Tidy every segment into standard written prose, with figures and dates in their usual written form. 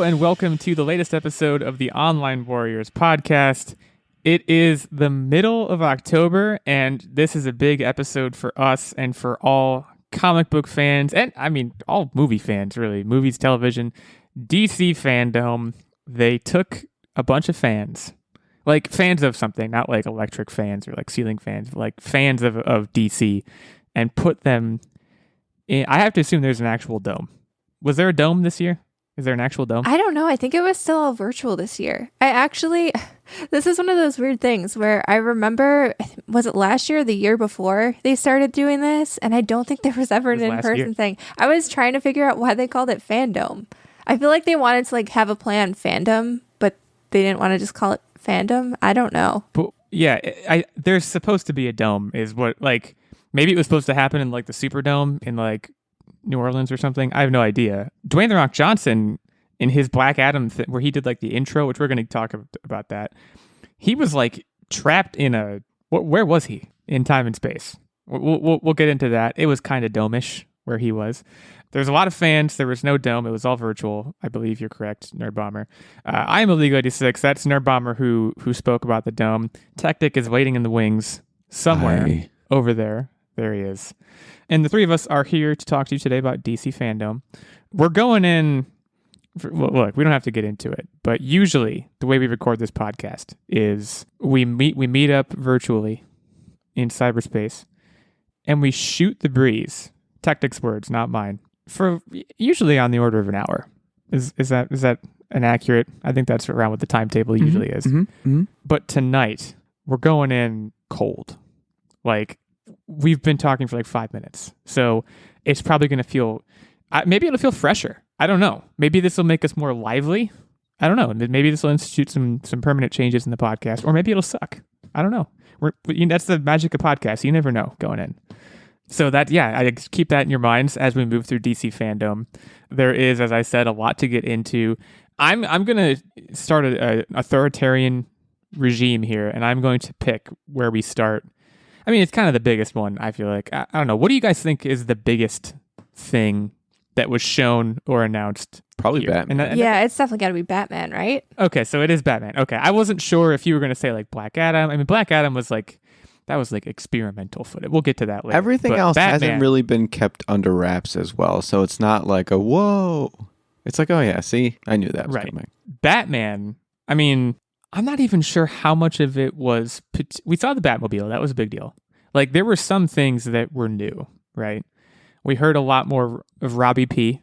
and welcome to the latest episode of the Online Warriors podcast. It is the middle of October, and this is a big episode for us and for all comic book fans, and I mean all movie fans, really. Movies, television, DC FanDome. They took a bunch of fans, like fans of something, not like electric fans or like ceiling fans, but like fans of DC, and put them in. I have to assume there's an actual dome. Was there a dome this year? Is there an actual dome? I don't know. I think it was still all virtual this year. This is one of those weird things where I remember, was it last year or the year before they started doing this? And I don't think there was ever an in-person thing. I was trying to figure out why they called it FanDome. I feel like they wanted to like have a play on fandom, but they didn't want to just call it FanDome. I don't know. But yeah, there's supposed to be a dome is what, like, maybe it was supposed to happen in like the Superdome in like New Orleans or something. I have no idea. Dwayne "The Rock" Johnson in his Black Adam where he did like the intro, which we're going to talk about that. He was like trapped in where was he in time and space? We'll get into that. It was kind of dome-ish where he was. There's a lot of fans. There was no dome. It was all virtual. I believe you're correct, Nerdbomber. I am Illeagle 86. That's Nerdbomber who spoke about the dome. Techtic is waiting in the wings somewhere over there. There he is. And the three of us are here to talk to you today about DC FanDome. We're going in... Look, we don't have to get into it, but usually the way we record this podcast is we meet up virtually in cyberspace, and we shoot the breeze. Techtic's words, not mine. For usually on the order of an hour. Is that inaccurate? I think that's around what the timetable usually is. But tonight we're going in cold. Like, we've been talking for like 5 minutes, so it's probably going to feel. Maybe it'll feel fresher. I don't know. Maybe this will make us more lively. I don't know. Maybe this will institute some permanent changes in the podcast, or maybe it'll suck. I don't know. That's the magic of podcasts. You never know going in. So I keep that in your minds as we move through DC FanDome. There is, as I said, a lot to get into. I'm going to start an authoritarian regime here, and I'm going to pick where we start. I mean, it's kind of the biggest one, I feel like. I don't know. What do you guys think is the biggest thing that was shown or announced? Probably here? Batman. It's definitely got to be Batman, right? Okay, so it is Batman. Okay, I wasn't sure if you were going to say like Black Adam. I mean, Black Adam was like, that was like experimental footage. We'll get to that later. Everything else hasn't really been kept under wraps as well, so it's not like a whoa. It's like, oh yeah, see, I knew that was coming. Batman, I mean, I'm not even sure how much of it was. We saw the Batmobile. That was a big deal. Like, there were some things that were new, right? We heard a lot more of Robbie P.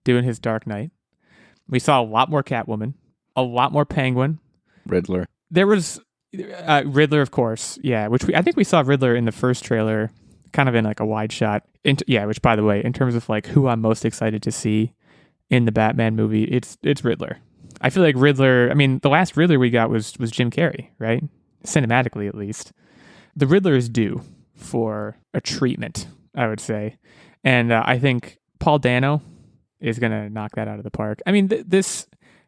doing his Dark Knight. We saw a lot more Catwoman, a lot more Penguin. Riddler. There was Riddler, of course. Yeah, I think we saw Riddler in the first trailer, kind of in like a wide shot. Which, by the way, in terms of like who I'm most excited to see in the Batman movie, it's Riddler. I feel like Riddler, I mean, the last Riddler we got was Jim Carrey, right? Cinematically, at least. The Riddler is due for a treatment, I would say. And I think Paul Dano is going to knock that out of the park. I mean, this,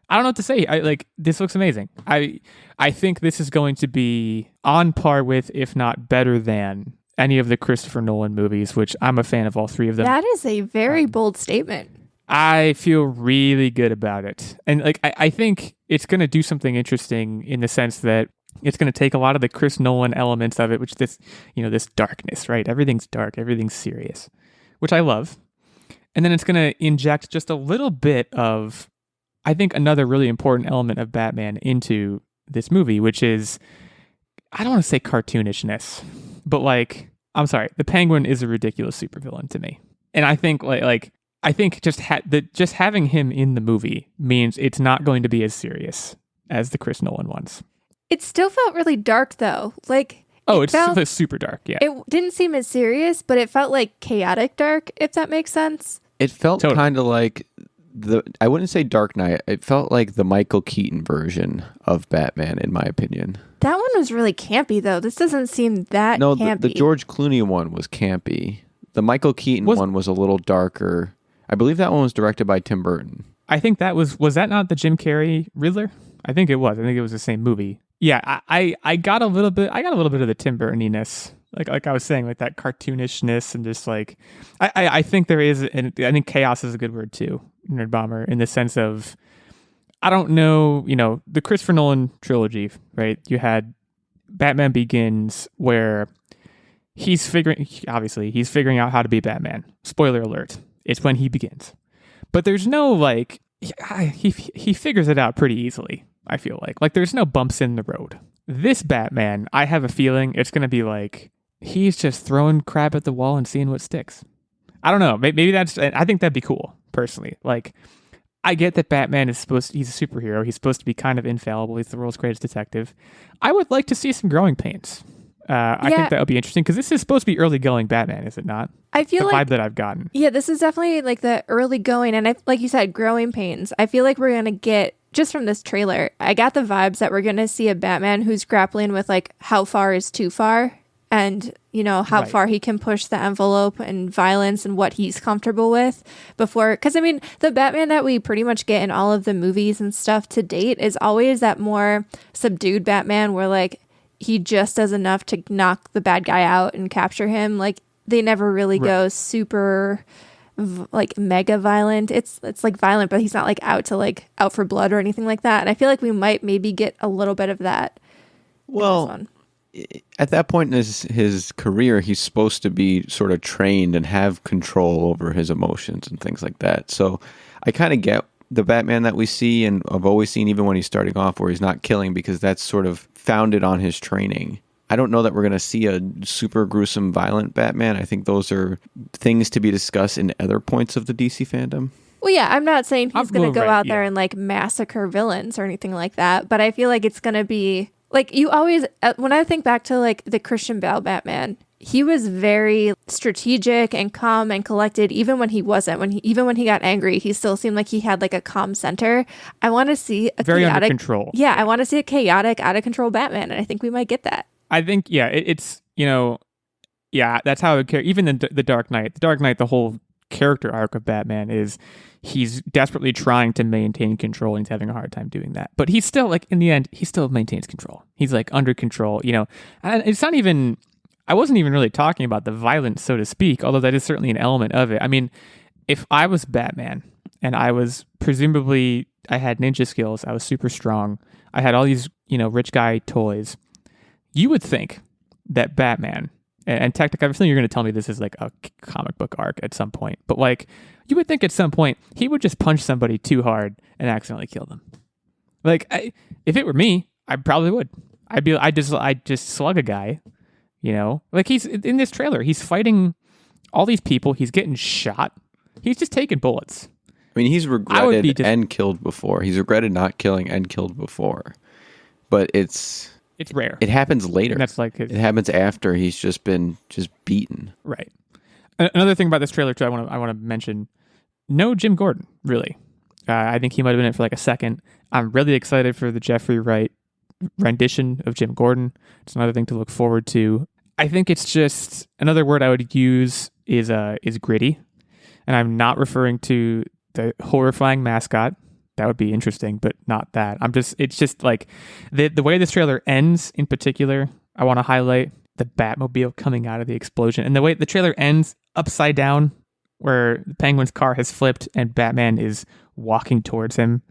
I don't know what to say. This looks amazing. I think this is going to be on par with, if not better than, any of the Christopher Nolan movies, which I'm a fan of all three of them. That is a very bold statement. I feel really good about it. And like, I think it's going to do something interesting in the sense that it's going to take a lot of the Chris Nolan elements of it, which this darkness, right? Everything's dark, everything's serious, which I love. And then it's going to inject just a little bit of, I think, another really important element of Batman into this movie, which is, I don't want to say cartoonishness, but like, I'm sorry, the Penguin is a ridiculous supervillain to me. And I think I think just having him in the movie means it's not going to be as serious as the Chris Nolan ones. It still felt really dark, though. Like, it felt super dark, yeah. It didn't seem as serious, but it felt like chaotic dark, if that makes sense. It felt kind of like I wouldn't say Dark Knight. It felt like the Michael Keaton version of Batman, in my opinion. That one was really campy, though. This doesn't seem that campy. No, the George Clooney one was campy. The Michael Keaton one was a little darker. I believe that one was directed by Tim Burton. I think that was that not the Jim Carrey Riddler? I think it was. I think it was the same movie. Yeah, I got a little bit of the Tim Burton-iness. Like I was saying, like that cartoonishness and just like I think there is, and I think chaos is a good word too, Nerdbomber, in the sense of I don't know, the Christopher Nolan trilogy, right? You had Batman Begins, where he's figuring out how to be Batman. Spoiler alert. It's when he begins. But there's no, like, he figures it out pretty easily, I feel like. Like, there's no bumps in the road. This Batman, I have a feeling it's going to be like, he's just throwing crap at the wall and seeing what sticks. I don't know. Maybe I think that'd be cool, personally. Like, I get that Batman he's a superhero. He's supposed to be kind of infallible. He's the world's greatest detective. I would like to see some growing pains. I think that would be interesting because this is supposed to be early going Batman, is it not? I feel the like vibe that I've gotten. Yeah, this is definitely like the early going, and like you said, growing pains. I feel like we're gonna get just from this trailer. I got the vibes that we're gonna see a Batman who's grappling with like how far is too far, and how far he can push the envelope and violence and what he's comfortable with before. Because I mean, the Batman that we pretty much get in all of the movies and stuff to date is always that more subdued Batman, where like he just does enough to knock the bad guy out and capture him. Like, they never really go super like mega violent. It's like violent, but he's not like out for blood or anything like that. And I feel like we might maybe get a little bit of that. Well, at that point in his career, he's supposed to be sort of trained and have control over his emotions and things like that. So I kind of get the Batman that we see, and I've always seen even when he's starting off where he's not killing, because that's sort of founded on his training. I don't know that we're going to see a super gruesome, violent Batman. I think those are things to be discussed in other points of the DC fandom. Well, yeah, I'm not saying he's going to go out there and like massacre villains or anything like that, but I feel like it's going to be like, you always, when I think back to like the Christian Bale Batman, he was very strategic and calm and collected, even when he wasn't. Even when he got angry, he still seemed like he had like a calm center. I want to see a very chaotic, under control. Yeah, I want to see a chaotic, out of control Batman, and I think we might get that. I think, it's that's how it would care. Even the Dark Knight. The Dark Knight, the whole character arc of Batman is he's desperately trying to maintain control, and he's having a hard time doing that. But he's still, like, in the end, he still maintains control. He's like under control, And it's not even. I wasn't even really talking about the violence, so to speak, although that is certainly an element of it. I mean, if I was Batman and I was I had ninja skills, I was super strong, I had all these, rich guy toys, you would think that Batman and Techtic, I'm assuming you're going to tell me this is like a comic book arc at some point, but like, you would think at some point he would just punch somebody too hard and accidentally kill them. Like, if it were me, I probably would. I'd just slug a guy. Like, he's in this trailer, he's fighting all these people, he's getting shot, he's just taking bullets. I mean, he's regretted and killed before. He's regretted not killing and killed before, but it's rare. It happens later. And that's like it happens after he's just been beaten. Right. Another thing about this trailer too, I want to mention, no Jim Gordon, really. I think he might have been in it for like a second. I'm really excited for the Jeffrey Wright rendition of Jim Gordon. It's another thing to look forward to. I think it's just, another word I would use is gritty, and I'm not referring to the horrifying mascot. That would be interesting, but not that. It's just like the way this trailer ends in particular. I want to highlight the Batmobile coming out of the explosion, and the way the trailer ends upside down, where the Penguin's car has flipped and Batman is walking towards him.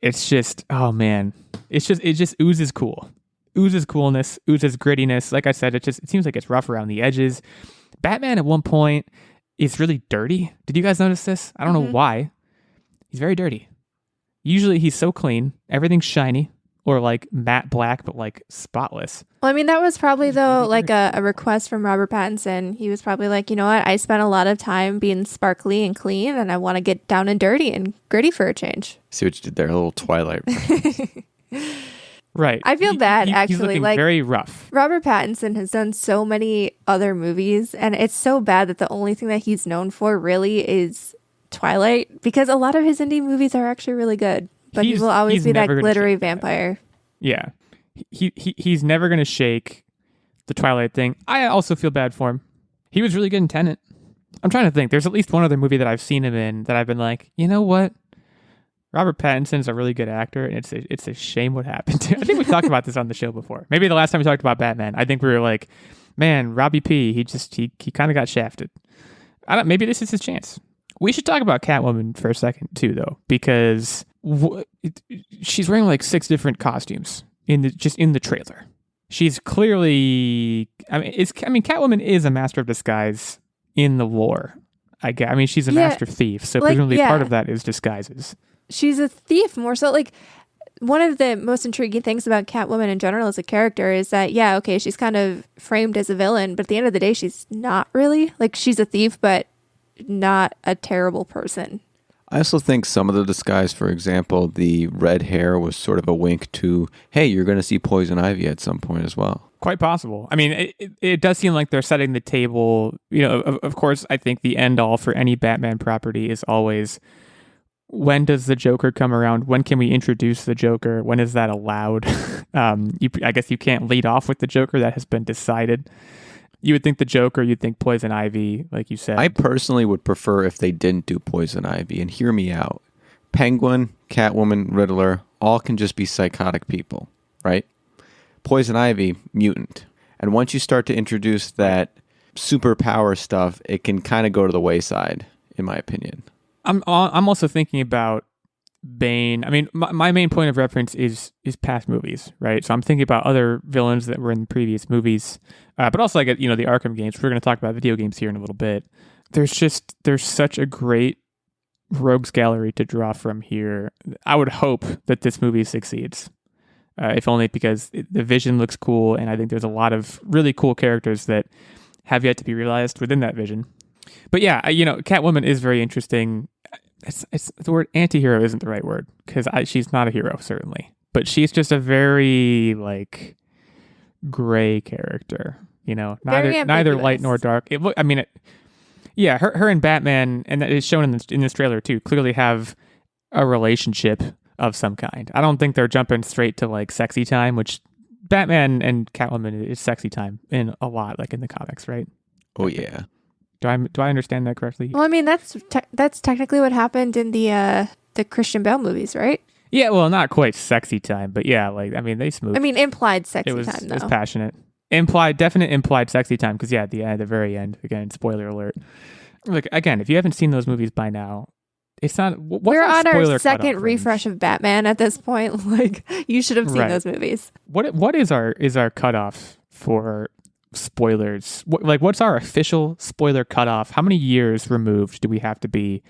It's just, oh man, it just oozes cool. Oozes coolness, oozes grittiness. Like I said, it seems like it's rough around the edges. Batman at one point is really dirty. Did you guys notice this? I don't know why. He's very dirty. Usually he's so clean, everything's shiny, or like matte black, but like spotless. Well, I mean, that was probably though like a request from Robert Pattinson. He was probably like, you know what? I spent a lot of time being sparkly and clean, and I want to get down and dirty and gritty for a change. See what you did there, a little Twilight. Right. I feel bad, actually. He's looking like, very rough. Robert Pattinson has done so many other movies, and it's so bad that the only thing that he's known for really is Twilight, because a lot of his indie movies are actually really good. But he will always be that glittery vampire. Yeah. He's never going to shake the Twilight thing. I also feel bad for him. He was really good in Tenet. I'm trying to think. There's at least one other movie that I've seen him in that I've been like, you know what? Robert Pattinson's a really good actor, and it's a shame what happened to him. I think we talked about this on the show before. Maybe the last time we talked about Batman. I think we were like, man, Robbie P, he kind of got shafted. Maybe this is his chance. We should talk about Catwoman for a second too, though, because she's wearing like 6 different costumes in the trailer. She's clearly, Catwoman is a master of disguise in the lore. I mean, she's a master thief, so presumably part of that is disguises. She's a thief more so. Like, one of the most intriguing things about Catwoman in general as a character is that, she's kind of framed as a villain, but at the end of the day, she's not really. Like, she's a thief, but not a terrible person. I also think some of the disguise, for example, the red hair was sort of a wink to, hey, you're going to see Poison Ivy at some point as well. Quite possible. I mean, it does seem like they're setting the table. You know, of course, I think the end all for any Batman property is always, when does the Joker come around? When can we introduce the Joker? When is that allowed? I guess you can't lead off with the Joker. That has been decided. You would think the Joker, you'd think Poison Ivy, like you said. I personally would prefer if they didn't do Poison Ivy, and hear me out. Penguin, Catwoman, Riddler, all can just be psychotic people, right? Poison Ivy, mutant. And once you start to introduce that superpower stuff, it can kind of go to the wayside, in my opinion. I'm also thinking about Bane. I mean, my main point of reference is past movies, right? So I'm thinking about other villains that were in previous movies, but also like the Arkham games. We're going to talk about video games here in a little bit. There's such a great rogues gallery to draw from here. I would hope that this movie succeeds, if only because the vision looks cool, and I think there's a lot of really cool characters that have yet to be realized within that vision. But yeah, Catwoman is very interesting. It's the word anti-hero isn't the right word, because she's not a hero, certainly, but she's just a very like gray character, neither light nor dark. Her and Batman, and that is shown in this trailer too, clearly have a relationship of some kind. I don't think they're jumping straight to like sexy time, which Batman and Catwoman is sexy time in a lot, like in the comics, right? Oh yeah. Do I understand that correctly? Well, I mean, that's technically what happened in the Christian Bale movies, right? Yeah, well, not quite sexy time, but yeah, they smooth. I mean, implied sexy time, though. It was passionate. Definite implied sexy time, because at the very end, again, spoiler alert. Look, again, if you haven't seen those movies by now, it's not. We're on our second refresh of Batman at this point. Like, you should have seen those movies. What is our cutoff for spoilers? What's our official spoiler cutoff? How many years removed do we have to be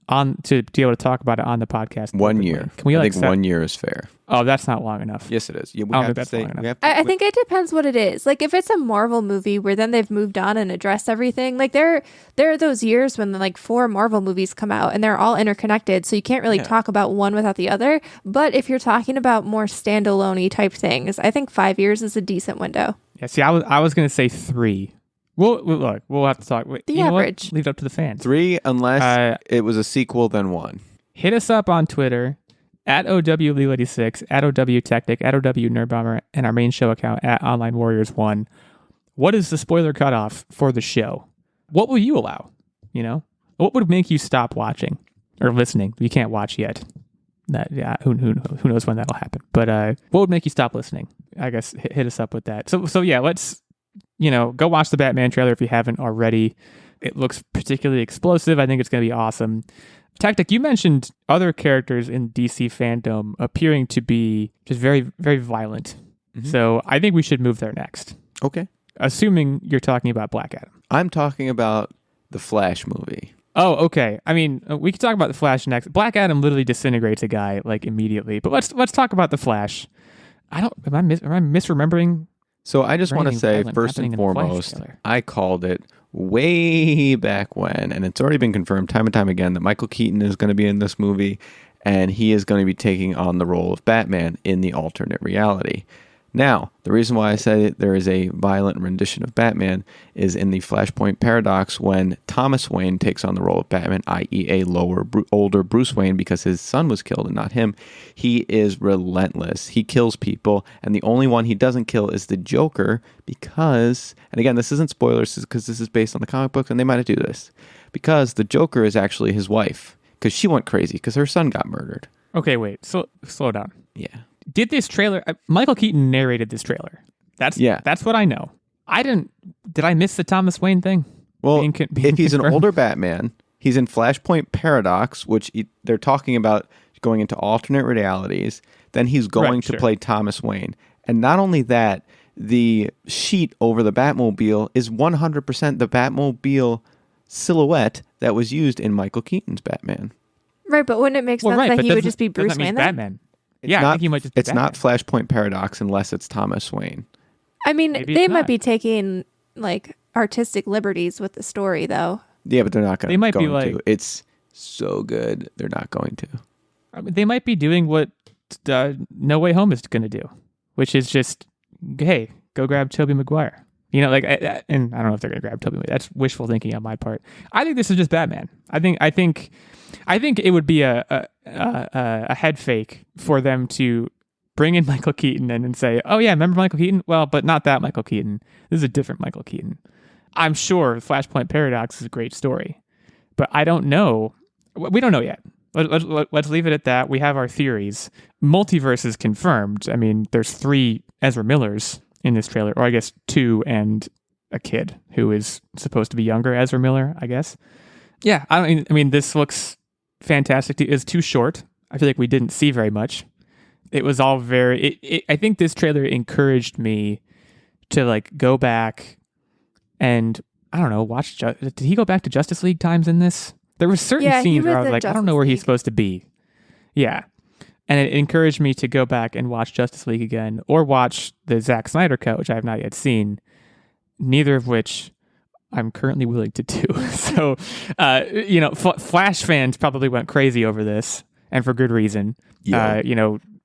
on to be able to talk about it on the podcast? 1 year. Can we? I think 1 year is fair. Oh, that's not long enough. Yes, it is. Yeah, I don't think that's long enough. I think it depends what it is. Like, if it's a Marvel movie where then they've moved on and addressed everything, like there are those years when like 4 Marvel movies come out and they're all interconnected, so you can't really talk about one without the other. But if you're talking about more standalone-y type things, I think 5 years is a decent window. Yeah, see, I was going to say 3. We'll have to talk. The average. Leave it up to the fans. 3, unless it was a sequel, then 1. Hit us up on Twitter at OWLegal86, at OW Techtic, at OW Nerdbomber, and our main show account at Online Warriors 1. What is the spoiler cutoff for the show? What will you allow? What would make you stop watching or listening? You can't watch yet. Who knows when that'll happen? But what would make you stop listening? I guess hit us up with that. So yeah, let's go watch the Batman trailer if you haven't already. It looks particularly explosive. I think it's going to be awesome. Techtic, you mentioned other characters in DC FanDome appearing to be just very, very violent. Mm-hmm. So I think we should move there next. Okay. Assuming you're talking about Black Adam. I'm talking about the Flash movie. Oh, okay. I mean, we could talk about the Flash next. Black Adam literally disintegrates a guy like immediately. But let's talk about the Flash. Am I misremembering? So I just want to say, first and foremost, I called it way back when, and it's already been confirmed time and time again that Michael Keaton is going to be in this movie, and he is going to be taking on the role of Batman in the alternate reality. Now, the reason why I said there is a violent rendition of Batman is in the Flashpoint Paradox when Thomas Wayne takes on the role of Batman, i.e. a older Bruce Wayne, because his son was killed and not him. He is relentless. He kills people, and the only one he doesn't kill is the Joker because, and again, this isn't spoilers because this is based on the comic books, and they might do this, because the Joker is actually his wife, because she went crazy because her son got murdered. Okay, wait. So slow down. Yeah. Did this trailer? Michael Keaton narrated this trailer. That's what I know. Did I miss the Thomas Wayne thing? Well, if he's an older Batman, he's in Flashpoint Paradox, which they're talking about going into alternate realities. Then he's going to play Thomas Wayne. And not only that, the sheet over the Batmobile is 100% the Batmobile silhouette that was used in Michael Keaton's Batman. Right, but wouldn't it make sense that he would just be Bruce Wayne then? Batman. I think he might just be Batman. Not Flashpoint Paradox unless it's Thomas Wayne. I mean, they might be taking like artistic liberties with the story, though. Yeah, but they're not going to. They might be like, it's so good, they're not going to. I mean, they might be doing what No Way Home is going to do, which is just, hey, go grab Tobey Maguire. You know, like, and I don't know if they're going to grab Tobey. That's wishful thinking on my part. I think this is just Batman. I think it would be a head fake for them to bring in Michael Keaton and then say, oh yeah, remember Michael Keaton? Well, but not that Michael Keaton. This is a different Michael Keaton. I'm sure Flashpoint Paradox is a great story, but I don't know. We don't know yet. Let's leave it at that. We have our theories. Multiverse is confirmed. I mean, there's 3 Ezra Millers in this trailer, or I guess 2 and a kid who is supposed to be younger Ezra Miller, I guess. Yeah, I mean, this looks fantastic. It's too short. I feel like we didn't see very much. It was all very... I think this trailer encouraged me to like go back and, I don't know, watch... Did he go back to Justice League times in this? There were certain scenes where I was like, I don't know where he's supposed to be. Yeah. And it encouraged me to go back and watch Justice League again, or watch the Zack Snyder cut, which I have not yet seen, neither of which I'm currently willing to do. So, Flash fans probably went crazy over this, and for good reason. Yeah.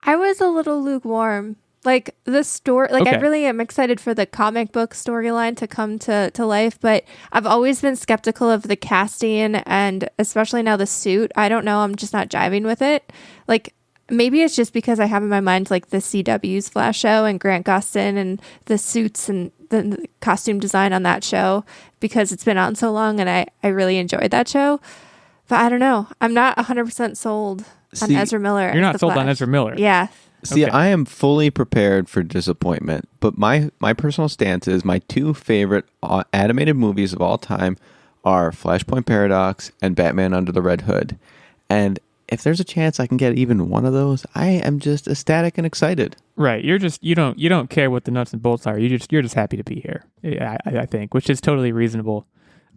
I was a little lukewarm. Like the story, I really am excited for the comic book storyline to come to life, but I've always been skeptical of the casting and especially now the suit. I don't know. I'm just not jiving with it. Like maybe it's just because I have in my mind like the CW's Flash show and Grant Gustin and the suits and the costume design on that show because it's been on so long and I really enjoyed that show. But I don't know. I'm not 100% sold on Ezra Miller. You're not sold on Ezra Miller. Yeah. See, I am fully prepared for disappointment, but my personal stance is my 2 favorite animated movies of all time are Flashpoint Paradox and Batman Under the Red Hood. And if there's a chance I can get even one of those, I am just ecstatic and excited. Right. You don't care what the nuts and bolts are. You're just happy to be here. I think, which is totally reasonable.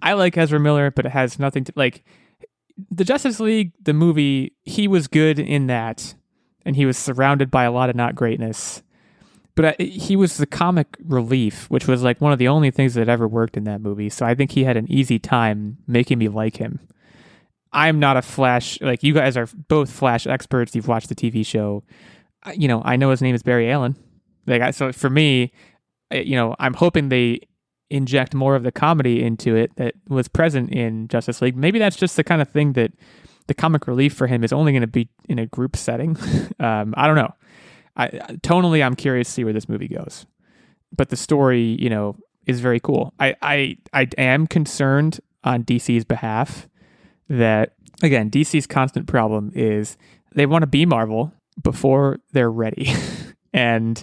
I like Ezra Miller, but it has nothing to like the Justice League, the movie. He was good in that. And he was surrounded by a lot of not greatness. But he was the comic relief, which was like one of the only things that ever worked in that movie. So I think he had an easy time making me like him. I'm not a Flash. Like, you guys are both Flash experts. You've watched the TV show. I know his name is Barry Allen. So for me, I'm hoping they inject more of the comedy into it that was present in Justice League. Maybe that's just the kind of thing that the comic relief for him is only going to be in a group setting. I don't know. Tonally, I'm curious to see where this movie goes. But the story, is very cool. I am concerned on DC's behalf that, again, DC's constant problem is they want to be Marvel before they're ready. And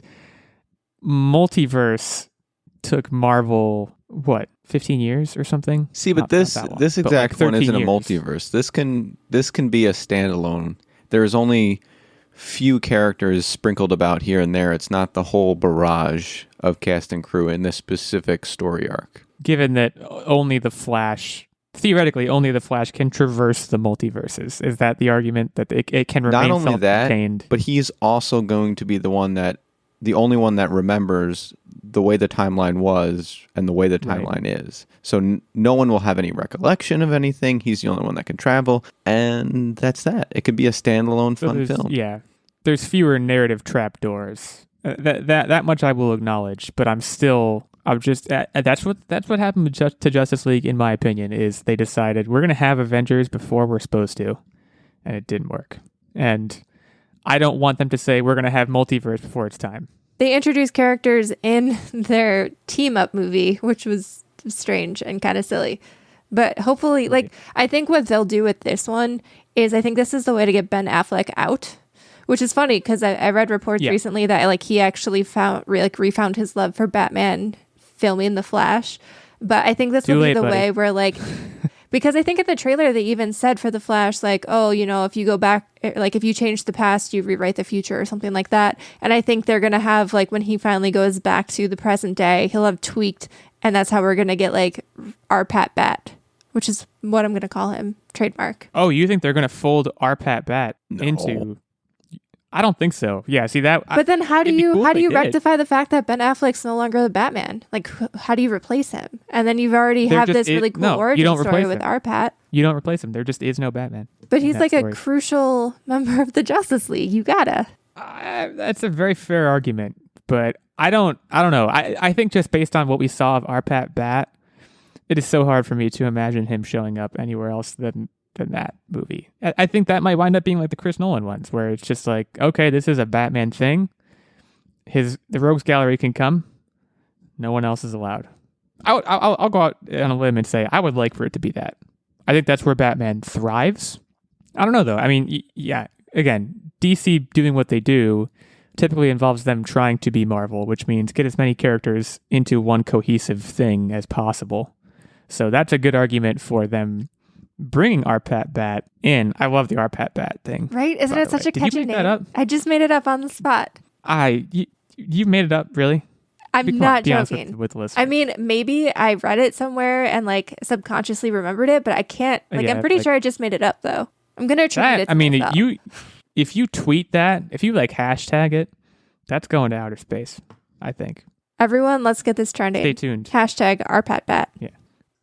Multiverse took Marvel, 15 years or something? See, but this exact one isn't a multiverse. This can be a standalone. There's only few characters sprinkled about here and there. It's not the whole barrage of cast and crew in this specific story arc. Given that theoretically only the Flash can traverse the multiverses. Is that the argument, that it can remain not only self-contained? That, but he's also going to be the only one that remembers the way the timeline was and the way the timeline is. So no one will have any recollection of anything. He's the only one that can travel. And that's that. It could be a standalone fun film. Yeah. There's fewer narrative trapdoors. That much I will acknowledge, but that's what happened to Justice League, in my opinion, is they decided we're going to have Avengers before we're supposed to, and it didn't work. And I don't want them to say we're going to have multiverse before it's time. They introduced characters in their team-up movie, which was strange and kind of silly. But hopefully, I think what they'll do with this one is I think this is the way to get Ben Affleck out, which is funny because I read reports recently that he actually refound his love for Batman filming The Flash. But I think this will be the way where Because I think in the trailer they even said for the Flash, like, oh, if you go back, like if you change the past, you rewrite the future or something like that. And I think they're going to have, like, when he finally goes back to the present day, he'll have tweaked, and that's how we're going to get, like, Arpat Bat, which is what I'm going to call him. Trademark. Oh, you think they're going to fold Arpat Bat No. into... I don't think so. Yeah, see that. But then how do you did. rectify the fact that Ben Affleck's no longer the Batman? Like, how do you replace him? And then you've already have this really cool origin story with Arpat. You don't replace him. There just is no Batman. But he's like a crucial member of the Justice League. You gotta. That's a very fair argument, but I don't know. I think just based on what we saw of Arpat Bat, it is so hard for me to imagine him showing up anywhere else than that movie. I think that might wind up being like the Chris Nolan ones, where it's just like, okay, this is a Batman thing. The Rogues Gallery can come. No one else is allowed. I'll go out on a limb and say I would like for it to be that. I think that's where Batman thrives. I don't know though. I mean, yeah. Again, DC doing what they do typically involves them trying to be Marvel, which means get as many characters into one cohesive thing as possible. So that's a good argument for them bringing Arpat Bat in. I love the Arpat Bat thing. Right? Isn't it such a catchy name? I just made it up on the spot. You made it up, really? I'm not joking. With the listeners. I mean, maybe I read it somewhere and like subconsciously remembered it, but I can't. Like, I'm pretty sure I just made it up though. I'm gonna attribute it to myself. If you tweet that, if you like hashtag it, that's going to outer space, I think. Everyone, let's get this trending. Stay tuned. Hashtag Arpat Bat. Yeah.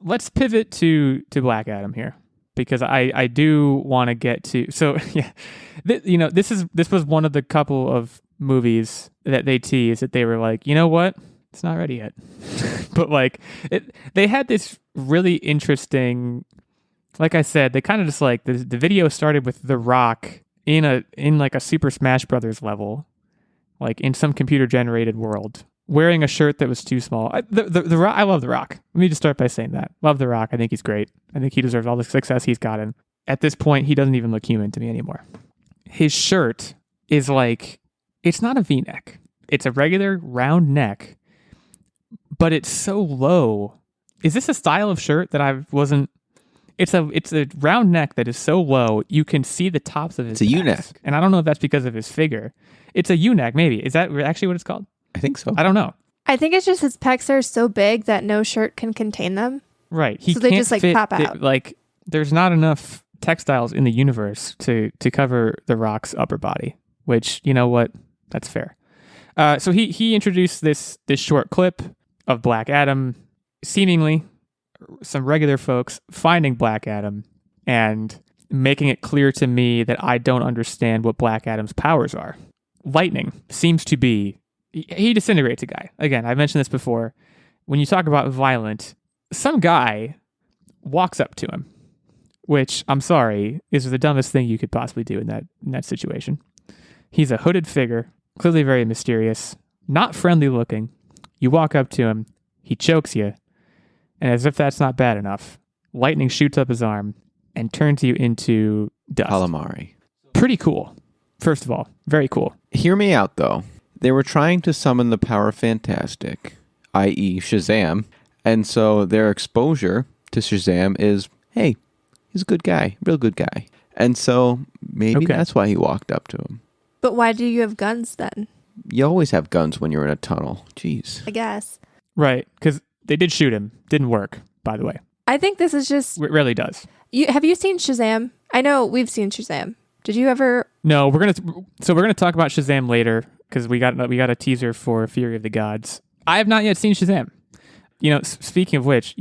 Let's pivot to Black Adam here, because I do want to get to. So yeah, this was one of the couple of movies that they teased that they were like, you know what, it's not ready yet. But like they had this really interesting, like I said, they kind of just like the video started with The Rock in like a Super Smash Brothers level, like in some computer generated world, wearing a shirt that was too small. I love The Rock. Let me just start by saying that. Love The Rock. I think he's great. I think he deserves all the success he's gotten. At this point, he doesn't even look human to me anymore. His shirt is like, it's not a V-neck. It's a regular round neck, but it's so low. Is this a style of shirt that I wasn't... It's a round neck that is so low, you can see the tops of his It's a U-neck. And I don't know if that's because of his figure. It's a U-neck, maybe. Is that actually what it's called? I think so. I don't know. I think it's just his pecs are so big that no shirt can contain them. Right. So they just like pop out. There's not enough textiles in the universe to cover The Rock's upper body, which, you know what? That's fair. So he introduced this short clip of Black Adam, seemingly some regular folks finding Black Adam and making it clear to me that I don't understand what Black Adam's powers are. Lightning seems to be... He disintegrates a guy. Again, I mentioned this before. When you talk about violent, some guy walks up to him, which, I'm sorry, is the dumbest thing you could possibly do in that situation. He's a hooded figure, clearly very mysterious, not friendly looking. You walk up to him, he chokes you, and as if that's not bad enough, lightning shoots up his arm and turns you into dust. Calamari. Pretty cool. First of all, very cool. Hear me out, though. They were trying to summon the power fantastic, i.e. Shazam, and so their exposure to Shazam is, hey, he's a good guy, real good guy. And so maybe that's why he walked up to him. But why do you have guns then? You always have guns when you're in a tunnel. Jeez. I guess. Right, because they did shoot him. Didn't work, by the way. I think this is just... It really does. Have you seen Shazam? I know we've seen Shazam. Did you ever... No, we're gonna talk about Shazam later, because we got a teaser for Fury of the Gods. I have not yet seen Shazam. Speaking of which,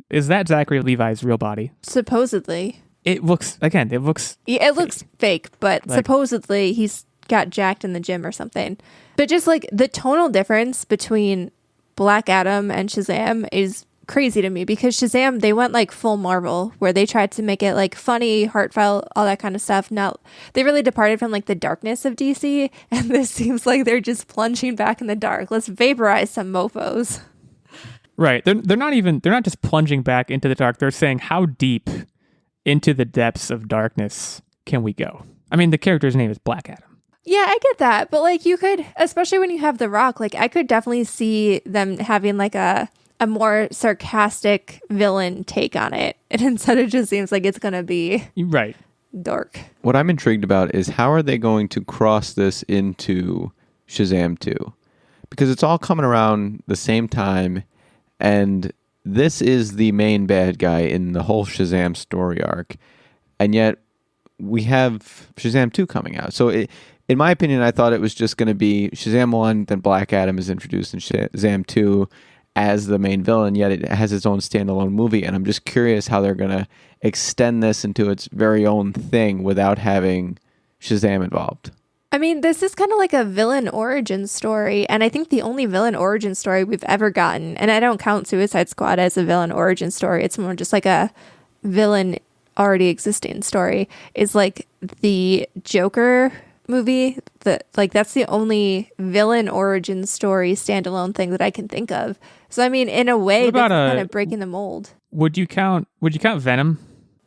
is that Zachary Levi's real body? Supposedly. It looks It looks fake, but supposedly he's got jacked in the gym or something. But just like the tonal difference between Black Adam and Shazam is crazy to me, because Shazam, they went like full Marvel, where they tried to make it like funny, heartfelt, all that kind of stuff. Now they really departed from like the darkness of DC, and this seems like they're just plunging back in the dark. Let's vaporize some mofos. Right. They're not just plunging back into the dark. They're saying, how deep into the depths of darkness can we go? I mean, the character's name is Black Adam. Yeah, I get that. But like you could, especially when you have The Rock, like I could definitely see them having like a a more sarcastic villain take on it. And instead it just seems like it's going to be right. dark. What I'm intrigued about is how are they going to cross this into Shazam 2? Because it's all coming around the same time, and this is the main bad guy in the whole Shazam story arc, and yet we have Shazam 2 coming out. So in my opinion, I thought it was just going to be Shazam 1, then Black Adam is introduced in Shazam 2 as the main villain, yet it has its own standalone movie, and I'm just curious how they're going to extend this into its very own thing without having Shazam involved. I mean, this is kind of like a villain origin story, and I think the only villain origin story we've ever gotten, and I don't count Suicide Squad as a villain origin story, it's more just like a villain already existing story, is like the Joker movie. That's the only villain origin story standalone thing that I can think of. So I mean, in a way, that's kind of breaking the mold. Would you count Venom?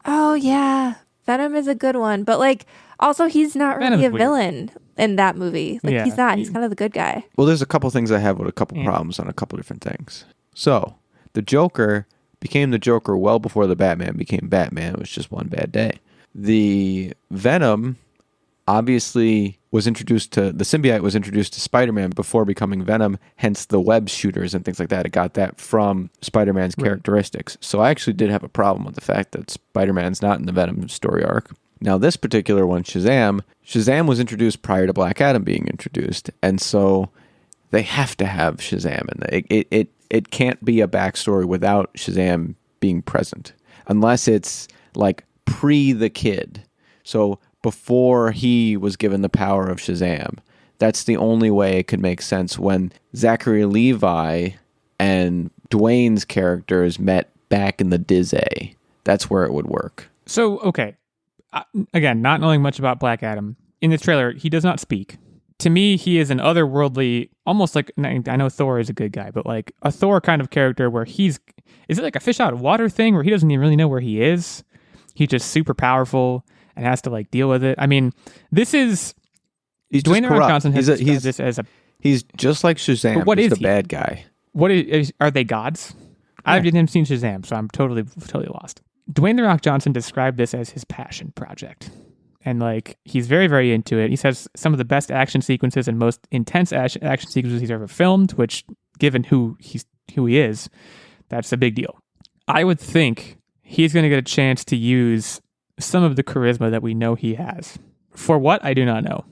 Oh yeah, Venom is a good one, but like also he's not really a villain in that movie. Like he's not. He's kind of the good guy. Well, there's a couple things I have with a couple problems on a couple different things. So the Joker became the Joker well before the Batman became Batman. It was just one bad day. The Venom obviously was introduced to, the symbiote was introduced to Spider-Man before becoming Venom, hence the web shooters and things like that. It got that from Spider-Man's characteristics. So I actually did have a problem with the fact that Spider-Man's not in the Venom story arc. Now this particular one, Shazam was introduced prior to Black Adam being introduced, and so they have to have Shazam in there. It can't be a backstory without Shazam being present, unless it's like pre the kid. So before he was given the power of Shazam. That's the only way it could make sense when Zachary Levi and Dwayne's characters met back in the Diz-A. That's where it would work. So, okay. Again, not knowing much about Black Adam, in this trailer, he does not speak. To me, he is an otherworldly, almost like, I know Thor is a good guy, but like a Thor kind of character where is it like a fish out of water thing where he doesn't even really know where he is? He's just super powerful and has to like deal with it. I mean, this is Dwayne The Rock Johnson has described this as a. He's just like Shazam. But what is the he? Bad guy? What are they gods? Yeah. I haven't seen Shazam, so I'm totally lost. Dwayne The Rock Johnson described this as his passion project, and like he's very, very into it. He says some of the best action sequences and most intense action sequences he's ever filmed. Which, given who he is, that's a big deal. I would think he's going to get a chance to use some of the charisma that we know he has. For what, I do not know.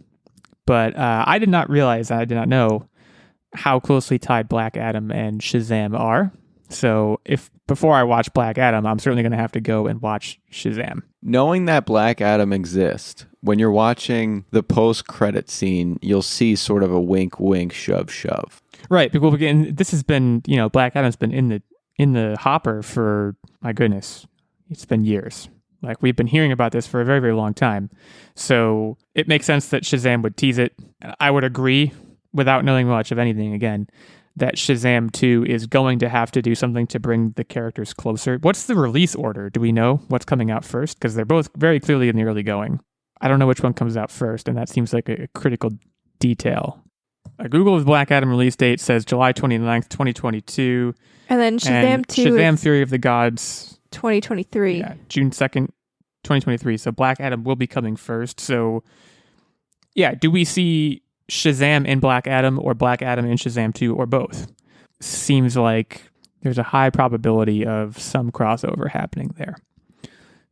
But I did not know how closely tied Black Adam and Shazam are. So before I watch Black Adam, I'm certainly going to have to go and watch Shazam. Knowing that Black Adam exists, when you're watching the post-credit scene, you'll see sort of a wink, wink, shove, shove. Right. Because again, this has been, Black Adam's been in the hopper for, my goodness, it's been years. Like, we've been hearing about this for a very, very long time. So it makes sense that Shazam would tease it. I would agree, without knowing much of anything, again, that Shazam 2 is going to have to do something to bring the characters closer. What's the release order? Do we know what's coming out first? Because they're both very clearly in the early going. I don't know which one comes out first, and that seems like a critical detail. Google's Black Adam release date says July 29th, 2022. And then Shazam 2 Shazam Fury of the Gods 2023. Yeah, June 2nd, 2023. So Black Adam will be coming first. So, yeah, do we see Shazam in Black Adam or Black Adam in Shazam 2 or both? Seems like there's a high probability of some crossover happening there.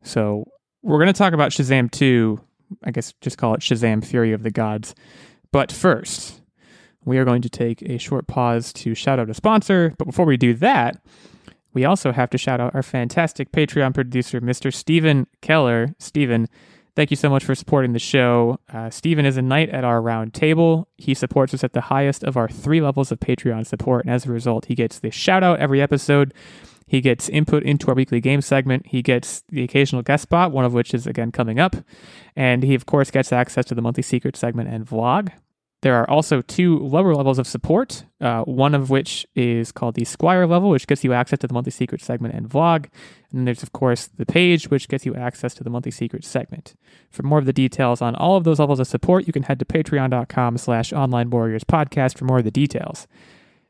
So we're going to talk about Shazam 2. I guess just call it Shazam Fury of the Gods. But first, we are going to take a short pause to shout out a sponsor. But before we do that, we also have to shout out our fantastic Patreon producer, Mr. Steven Keller. Steven, thank you so much for supporting the show. Steven is a knight at our round table. He supports us at the highest of our 3 levels of Patreon support, and as a result, he gets the shout out every episode. He gets input into our weekly game segment. He gets the occasional guest spot, one of which is again coming up. And he, of course, gets access to the monthly secret segment and vlog. There are also 2 lower levels of support, one of which is called the Squire level, which gets you access to the monthly secret segment and vlog. And then there's, of course, the page, which gets you access to the monthly secret segment. For more of the details on all of those levels of support, you can head to patreon.com/onlinewarriorspodcast for more of the details.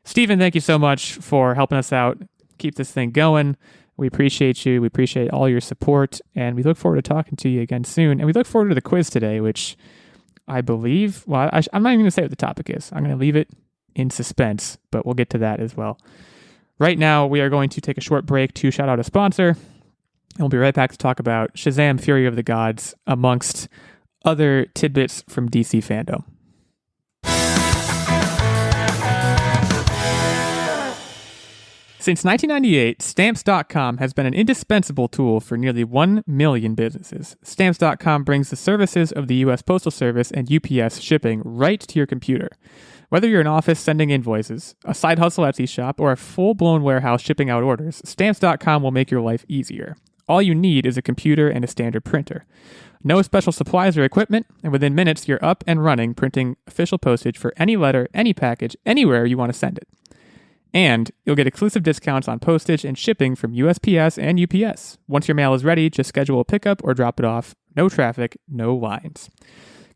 Steven, thank you so much for helping us out. Keep this thing going. We appreciate you. We appreciate all your support, and we look forward to talking to you again soon. And we look forward to the quiz today, which I believe, well, I'm not even going to say what the topic is. I'm going to leave it in suspense, but we'll get to that as well. Right now, we are going to take a short break to shout out a sponsor, and we'll be right back to talk about Shazam! Fury of the Gods, amongst other tidbits from DC FanDome. Since 1998, Stamps.com has been an indispensable tool for nearly 1 million businesses. Stamps.com brings the services of the U.S. Postal Service and UPS shipping right to your computer. Whether you're an office sending invoices, a side hustle Etsy shop, or a full-blown warehouse shipping out orders, Stamps.com will make your life easier. All you need is a computer and a standard printer. No special supplies or equipment, and within minutes, you're up and running printing official postage for any letter, any package, anywhere you want to send it. And you'll get exclusive discounts on postage and shipping from USPS and UPS. Once your mail is ready, just schedule a pickup or drop it off. No traffic, no lines.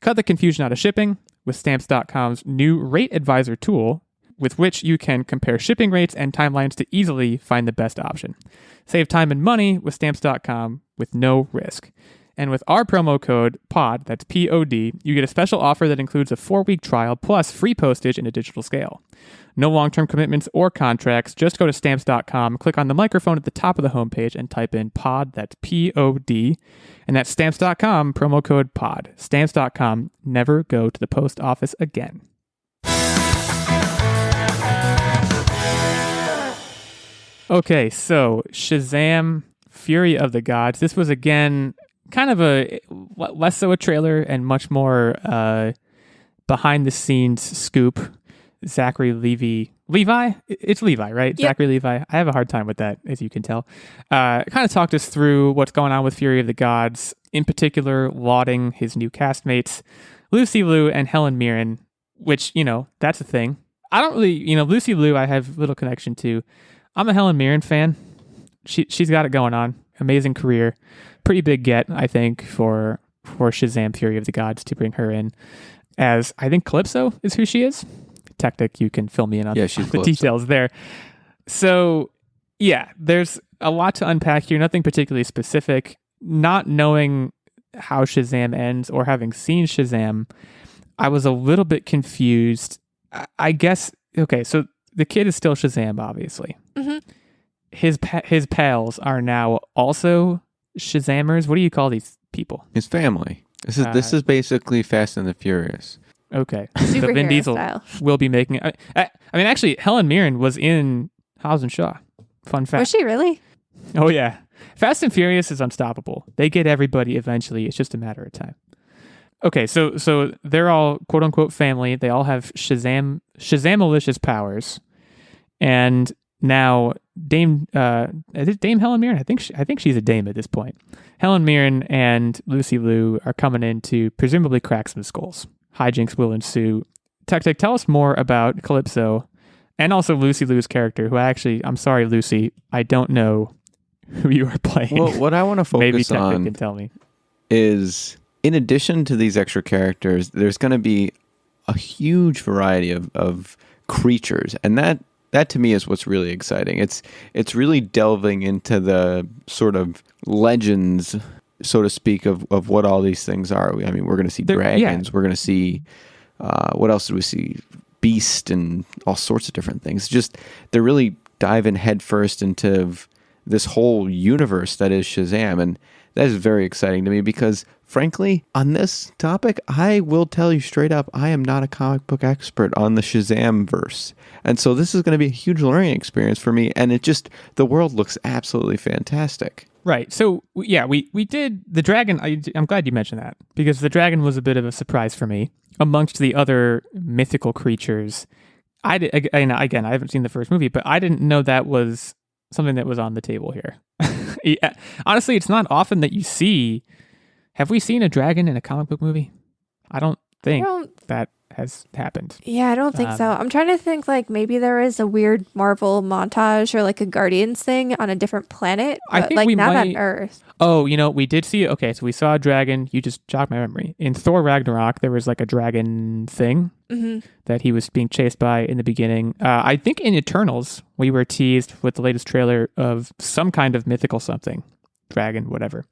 Cut the confusion out of shipping with Stamps.com's new Rate Advisor tool, with which you can compare shipping rates and timelines to easily find the best option. Save time and money with Stamps.com with no risk. And with our promo code POD, that's P-O-D, you get a special offer that includes a 4-week trial plus free postage in a digital scale. No long-term commitments or contracts. Just go to Stamps.com, click on the microphone at the top of the homepage, and type in POD, that's P-O-D, and that's Stamps.com, promo code POD. Stamps.com, never go to the post office again. Okay, so Shazam! Fury of the Gods. This was, again, kind of a less so a trailer and much more behind the scenes scoop. Zachary Levi? It's Levi, right? Yep. Zachary Levi. I have a hard time with that, as you can tell. Kind of talked us through what's going on with Fury of the Gods, in particular, lauding his new castmates, Lucy Liu and Helen Mirren, which, that's a thing. I don't really, Lucy Liu I have little connection to. I'm a Helen Mirren fan. She's got it going on. Amazing career. Pretty big get, I think, for Shazam! Fury of the Gods to bring her in, as I think Calypso is who she is. Techtic, you can fill me in on the details there. So, yeah, there's a lot to unpack here. Nothing particularly specific. Not knowing how Shazam ends or having seen Shazam, I was a little bit confused. I guess, okay, so the kid is still Shazam, obviously. Mm-hmm. His pals are now also Shazamers. What do you call these people? His family. This is basically Fast and the Furious. Okay. So Vin Diesel will be making... I mean, actually, Helen Mirren was in Hobbs and Shaw. Fun fact. Was she really? Oh, yeah. Fast and Furious is unstoppable. They get everybody eventually. It's just a matter of time. Okay, so they're all quote-unquote family. They all have Shazam-malicious powers. And now Dame Helen Mirren? I think she's a dame at this point. Helen Mirren and Lucy Liu are coming in to presumably crack some skulls. Hijinks will ensue. Techtic, tell us more about Calypso and also Lucy Liu's character, who I'm sorry, Lucy, I don't know who you are playing. Well, what I want to focus Maybe Techtic on can tell me. Is, in addition to these extra characters, there's going to be a huge variety of creatures, and that to me is what's really exciting. It's really delving into the sort of legends, so to speak, of what all these things are. I mean, we're going to see dragons. Yeah. We're going to see, what else do we see? Beast and all sorts of different things. Just, they're really diving headfirst into this whole universe that is Shazam. And that is very exciting to me because, frankly, on this topic, I will tell you straight up, I am not a comic book expert on the Shazam verse. And so this is going to be a huge learning experience for me. And the world looks absolutely fantastic. Right. So, yeah, we did the dragon. I'm glad you mentioned that because the dragon was a bit of a surprise for me amongst the other mythical creatures. Again, I haven't seen the first movie, but I didn't know that was something that was on the table here. Yeah. Honestly, it's not often that you see. Have we seen a dragon in a comic book movie? I don't think that has happened. Yeah, I don't think so. I'm trying to think like maybe there is a weird Marvel montage or like a Guardians thing on a different planet, but I think like we not might... on Earth. Oh, we did see... Okay, so we saw a dragon. You just jogged my memory. In Thor Ragnarok, there was like a dragon thing that he was being chased by in the beginning. I think in Eternals, we were teased with the latest trailer of some kind of mythical something. Dragon, whatever.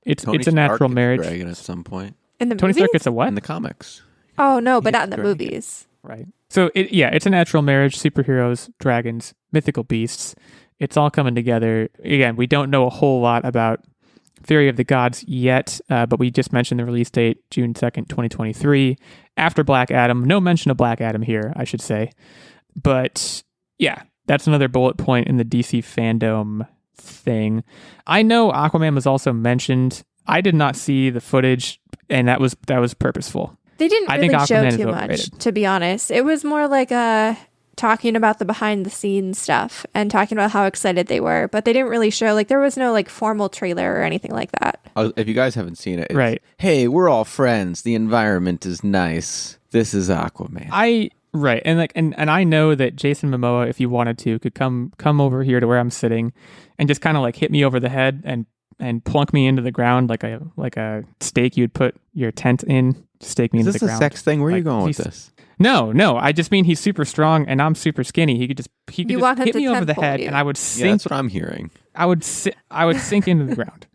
It's a natural marriage. Dragon at some point. In the Tony movies? Stark gets a what? In the comics. Oh no, but not in the movies. Right. So it's a natural marriage. Superheroes, dragons, mythical beasts. It's all coming together. Again, we don't know a whole lot about Theory of the Gods yet, but we just mentioned the release date, June 2nd, 2023, after Black Adam. No mention of Black Adam here, I should say. But yeah, that's another bullet point in the DC FanDome thing. I know Aquaman was also mentioned. I did not see the footage, and that was purposeful. They didn't I really think show Aquaman too is much, overrated. to be honest. It was more like talking about the behind the scenes stuff and talking about how excited they were, but they didn't really show, like, there was no like formal trailer or anything like that. If you guys haven't seen it, it's, Right. Hey, we're all friends. The environment is nice. This is Aquaman. Right. And I know that Jason Momoa, if you wanted to, could come over here to where I'm sitting and just kind of like hit me over the head and plunk me into the ground like a stake you'd put your tent in. Stake me into the ground. Is this a sex thing? Where are you going with this? No. I just mean he's super strong and I'm super skinny. He could just hit me over the head and I would sink. Yeah, that's what I'm hearing. I would sink into the ground.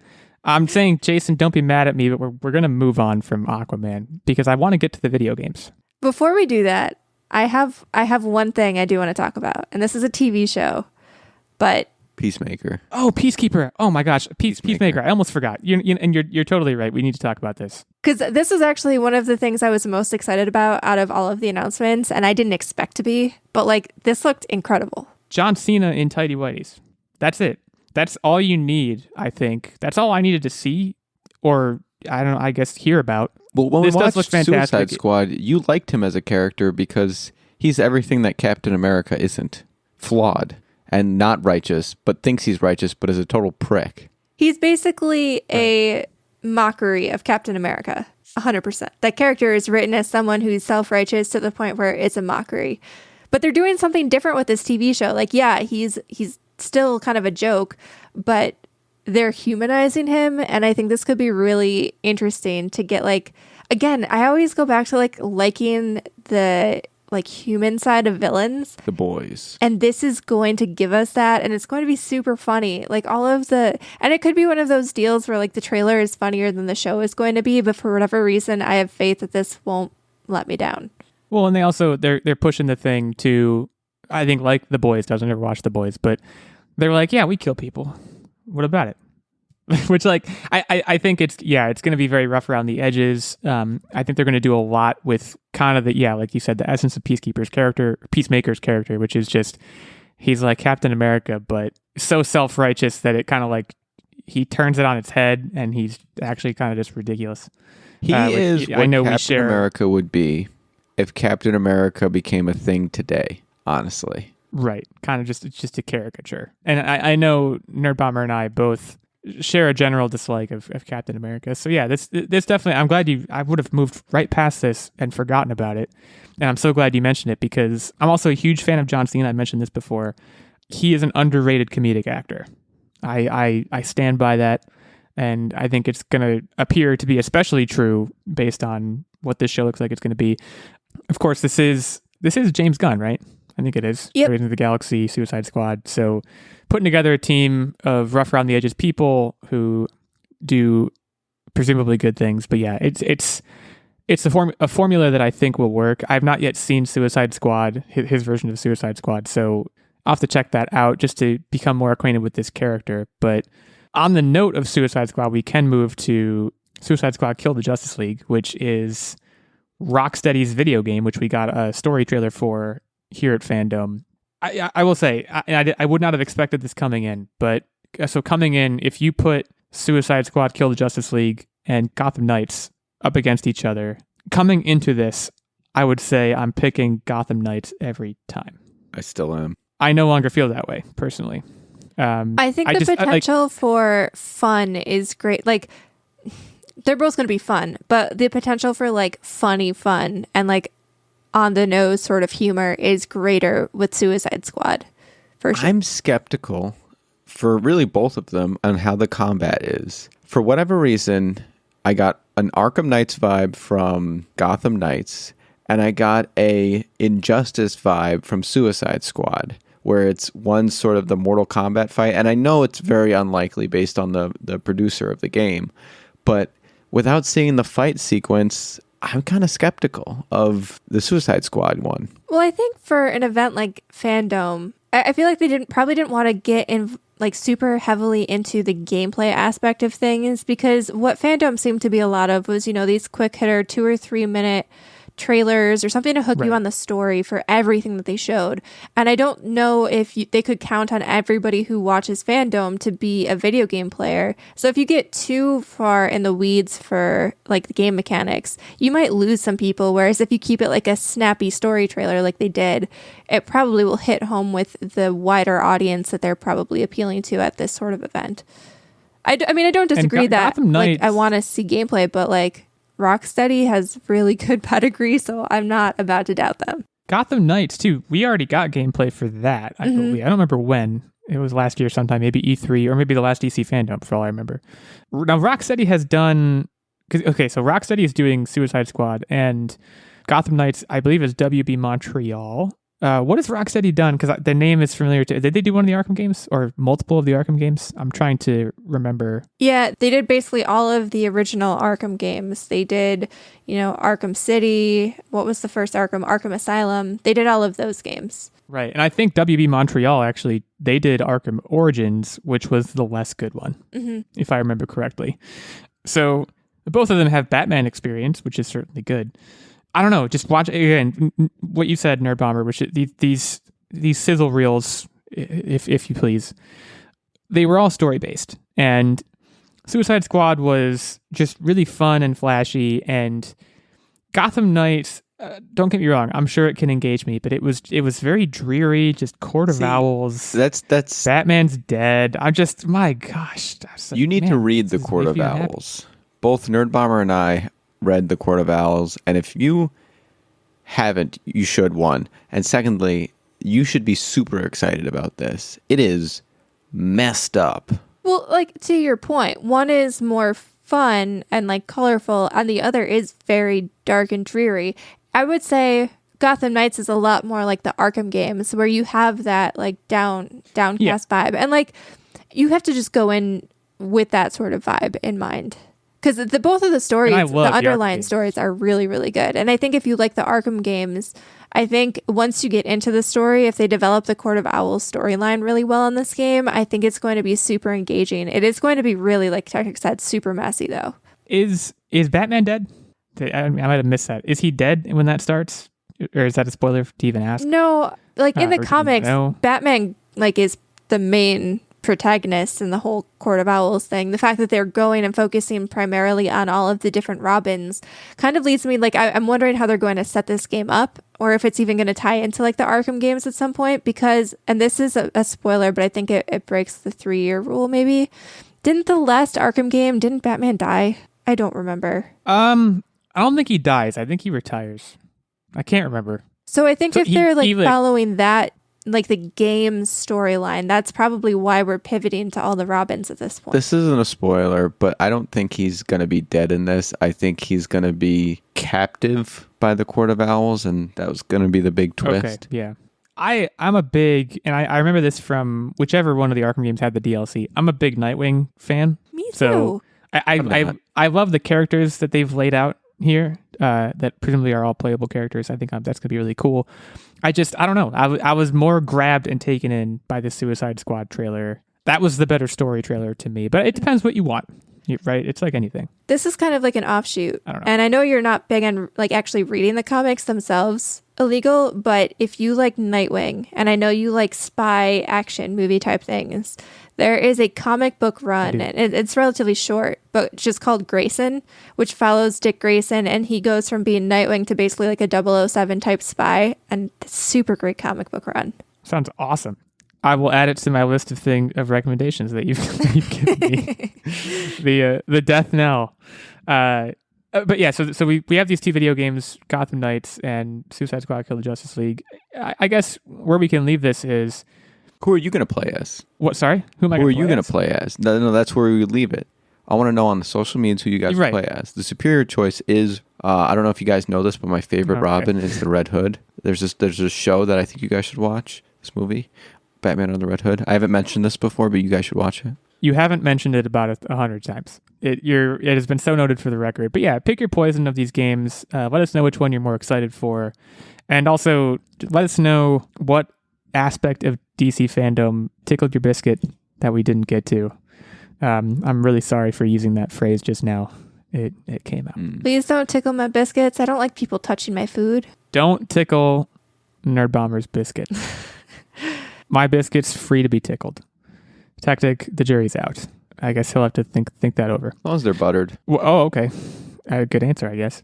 I'm saying, Jason, don't be mad at me, but we're gonna move on from Aquaman because I want to get to the video games. Before we do that, I have one thing I do want to talk about, and this is a TV show, but Peacemaker. Oh, Peacekeeper. Oh my gosh, Peacemaker. I almost forgot. You're totally right. We need to talk about this. Because this is actually one of the things I was most excited about out of all of the announcements, and I didn't expect to be, but like this looked incredible. John Cena in tighty whities. That's it. That's all you need, I think. That's all I needed to see, or I don't know, I guess hear about. Well, when This we does watched look fantastic. Suicide Squad, you liked him as a character because he's everything that Captain America isn't. Flawed and not righteous, but thinks he's righteous, but is a total prick. He's basically a mockery of Captain America, 100%. That character is written as someone who's self-righteous to the point where it's a mockery. But they're doing something different with this TV show. Like, yeah, he's still kind of a joke, but they're humanizing him, and I think this could be really interesting to get, like, again, I always go back to like liking the like human side of villains, The Boys. and this is going to give us that, and it's going to be super funny. Like all of the, and it could be one of those deals where like the trailer is funnier than the show is going to be, but for whatever reason I have faith that this won't let me down. Well, and they also they're pushing the thing to, I think, like The Boys does. I never watched The Boys, but they're like, yeah, we kill people. What about it? Which, like, I think it's going to be very rough around the edges. I think they're going to do a lot with kind of like you said, the essence of Peacemaker's character, which is just, he's like Captain America, but so self-righteous that it kind of like, he turns it on its head and he's actually kind of just ridiculous. He is what I know Captain America would be if Captain America became a thing today, honestly. Right. Kind of it's just a caricature. And I know Nerdbomber and I both share a general dislike of Captain America. So yeah, this definitely, I'm glad I would have moved right past this and forgotten about it. And I'm so glad you mentioned it because I'm also a huge fan of John Cena. I mentioned this before. He is an underrated comedic actor. I stand by that. And I think it's going to appear to be especially true based on what this show looks like it's going to be. Of course, this is James Gunn, right? I think it is. Yep. Raiders of the Galaxy, Suicide Squad. So putting together a team of rough around the edges people who do presumably good things. But yeah, it's a formula that I think will work. I've not yet seen Suicide Squad, his version of Suicide Squad. So I'll have to check that out just to become more acquainted with this character. But on the note of Suicide Squad, we can move to Suicide Squad Kill the Justice League, which is Rocksteady's video game, which we got a story trailer for here at FanDome. I will say, I would not have expected this coming in, but so coming in, if you put Suicide Squad Kill the Justice League and Gotham Knights up against each other, coming into this, I would say I'm picking Gotham Knights every time. I still am. I no longer feel that way, personally. I think the potential for fun is great. Like, they're both going to be fun, but the potential for like funny fun and like on the nose sort of humor is greater with Suicide Squad. For sure. I'm skeptical for really both of them on how the combat is. For whatever reason, I got an Arkham Knights vibe from Gotham Knights, and I got a Injustice vibe from Suicide Squad, where it's one sort of the Mortal Kombat fight. And I know it's very unlikely based on the producer of the game, but without seeing the fight sequence, I'm kind of skeptical of the Suicide Squad one. Well, I think for an event like FanDome, I feel like they probably didn't want to get in like super heavily into the gameplay aspect of things, because what FanDome seemed to be a lot of was, you know, these quick hitter 2 or 3 minute trailers or something to hook you on the story for everything that they showed. And I don't know if they could count on everybody who watches FanDome to be a video game player. So if you get too far in the weeds for like the game mechanics, you might lose some people. Whereas if you keep it like a snappy story trailer like they did, it probably will hit home with the wider audience that they're probably appealing to at this sort of event. I mean, I don't disagree that like, I want to see gameplay, but like Rocksteady has really good pedigree, so I'm not about to doubt them. Gotham Knights, too. We already got gameplay for that, I believe. I don't remember when. It was last year sometime, maybe E3, or maybe the last DC FanDome, for all I remember. Now, Rocksteady has done... so Rocksteady is doing Suicide Squad, and Gotham Knights, I believe, is WB Montreal. What has Rocksteady done? Because the name is familiar to... Did they do one of the Arkham games? Or multiple of the Arkham games? I'm trying to remember. Yeah, they did basically all of the original Arkham games. They did, you know, Arkham City. What was the first Arkham? Arkham Asylum. They did all of those games. Right. And I think WB Montreal, actually, they did Arkham Origins, which was the less good one, if I remember correctly. So both of them have Batman experience, which is certainly good. I don't know. Just watch again what you said, Nerdbomber, which these sizzle reels, if you please. They were all story based, and Suicide Squad was just really fun and flashy. And Gotham Knights, don't get me wrong, I'm sure it can engage me, but it was very dreary. Just Court of Owls. That's Batman's dead. I'm just, my gosh. You need to read the Court of Owls. Both Nerdbomber and I read the Court of Owls, and if you haven't, you should, one. And secondly, you should be super excited about this. It is messed up. Well, like, to your point, one is more fun and like colorful, and the other is very dark and dreary. I would say Gotham Knights is a lot more like the Arkham games, where you have that like downcast vibe, and like you have to just go in with that sort of vibe in mind. Because both of the stories, the underlying stories are really, really good. And I think if you like the Arkham games, I think once you get into the story, if they develop the Court of Owls storyline really well in this game, I think it's going to be super engaging. It is going to be really, like Techtic said, super messy, though. Is Batman dead? I might have missed that. Is he dead when that starts? Or is that a spoiler to even ask? No, like in the comics, Batman like is the main protagonist in the whole Court of Owls thing. The fact that they're going and focusing primarily on all of the different Robins kind of leads me, like, I'm wondering how they're going to set this game up, or if it's even going to tie into like the Arkham games at some point, because, and this is a spoiler, but I think it breaks the 3-year rule maybe. Didn't the last Arkham game, didn't Batman die? I don't remember. I don't think he dies. I think he retires. I can't remember. So I think if they're following that, like the game storyline, that's probably why we're pivoting to all the Robins at this point. This isn't a spoiler, but I don't think he's going to be dead in this. I think he's going to be captive by the Court of Owls, and that was going to be the big twist. Okay, yeah. I'm a big, and I remember this from whichever one of the Arkham games had the DLC. I'm a big Nightwing fan. Me too. So I love the characters that they've laid out here, that presumably are all playable characters. I think that's going to be really cool. I don't know. I was more grabbed and taken in by the Suicide Squad trailer. That was the better story trailer to me, but it depends what you want, right? It's like anything. This is kind of like an offshoot. I don't know. And I know you're not big on like actually reading the comics themselves, Illeagle, but if you like Nightwing, and I know you like spy action movie type things, there is a comic book run, and it's relatively short, but just called Grayson, which follows Dick Grayson, and he goes from being Nightwing to basically like a 007 type spy, and super great comic book run. Sounds awesome. I will add it to my list of recommendations that you've given me. The death knell. But yeah, so we have these two video games, Gotham Knights and Suicide Squad: Kill the Justice League. I guess where we can leave this is, who are you going to play as? What? Sorry, who are you going to play as? No, that's where we would leave it. I want to know on the social medias who you guys play as. The superior choice is, I don't know if you guys know this, but my favorite Robin is the Red Hood. There's this show that I think you guys should watch. This movie, Batman on the Red Hood. I haven't mentioned this before, but you guys should watch it. You haven't mentioned it about 100 times. It has been so noted for the record. But yeah, pick your poison of these games. Let us know which one you're more excited for. And also, let us know what aspect of DC FanDome tickled your biscuit that we didn't get to. I'm really sorry for using that phrase just now. It came out. Please don't tickle my biscuits. I don't like people touching my food. Don't tickle Nerdbomber's biscuit. My biscuit's free to be tickled. Techtic, the jury's out. I guess he'll have to think that over. As long as they're buttered. Well, okay. Good answer, I guess.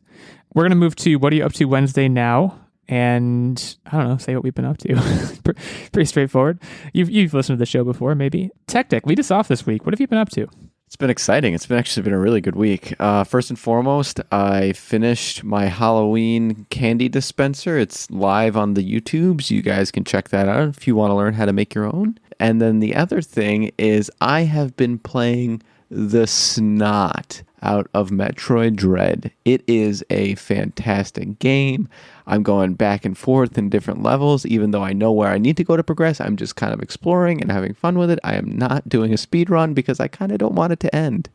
We're going to move to what are you up to Wednesday now? And I don't know, say what we've been up to. Pretty straightforward. You've listened to the show before, maybe. Techtic, lead us off this week. What have you been up to? It's been exciting. It's actually been a really good week. First and foremost, I finished my Halloween candy dispenser. It's live on the YouTubes. You guys can check that out if you want to learn how to make your own. And then the other thing is I have been playing the snot out of Metroid Dread. It is a fantastic game. I'm going back and forth in different levels, even though I know where I need to go to progress. I'm just kind of exploring and having fun with it. I am not doing a speed run because I kind of don't want it to end.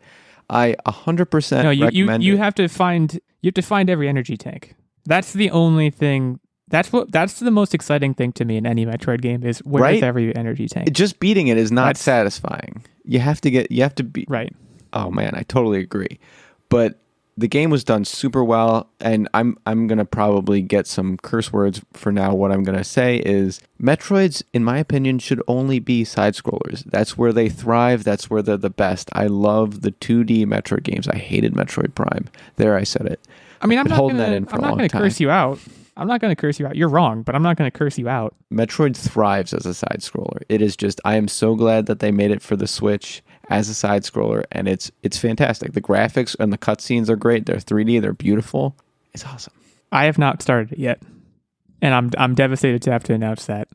I 100% recommend you have to find every energy tank. That's the only thing. That's the most exciting thing to me in any Metroid game is where's every energy tank. Just beating it is not satisfying. You have to be right. Oh man, I totally agree. But the game was done super well, and I'm gonna probably get some curse words for now. What I'm gonna say is Metroids, in my opinion, should only be side scrollers. That's where they thrive. That's where they're the best. I love the 2D Metroid games. I hated Metroid Prime. There, I said it. I mean, I'm not gonna curse you out. I'm not going to curse you out. You're wrong, but I'm not going to curse you out. Metroid thrives as a side scroller. It is just, I am so glad that they made it for the Switch as a side scroller, and it's fantastic. The graphics and the cutscenes are great. They're 3D. They're beautiful. It's awesome. I have not started it yet, and I'm devastated to have to announce that.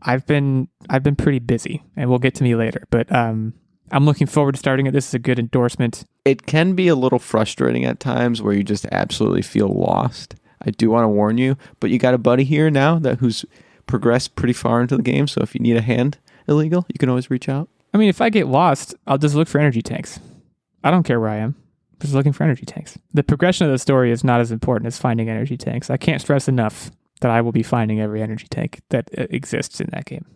I've been pretty busy, and we'll get to me later, but I'm looking forward to starting it. This is a good endorsement. It can be a little frustrating at times where you just absolutely feel lost. I do want to warn you, but you got a buddy here now who's progressed pretty far into the game, so if you need a hand, Illeagle, you can always reach out. I mean, if I get lost, I'll just look for energy tanks. I don't care where I am. I'm just looking for energy tanks. The progression of the story is not as important as finding energy tanks. I can't stress enough that I will be finding every energy tank that exists in that game.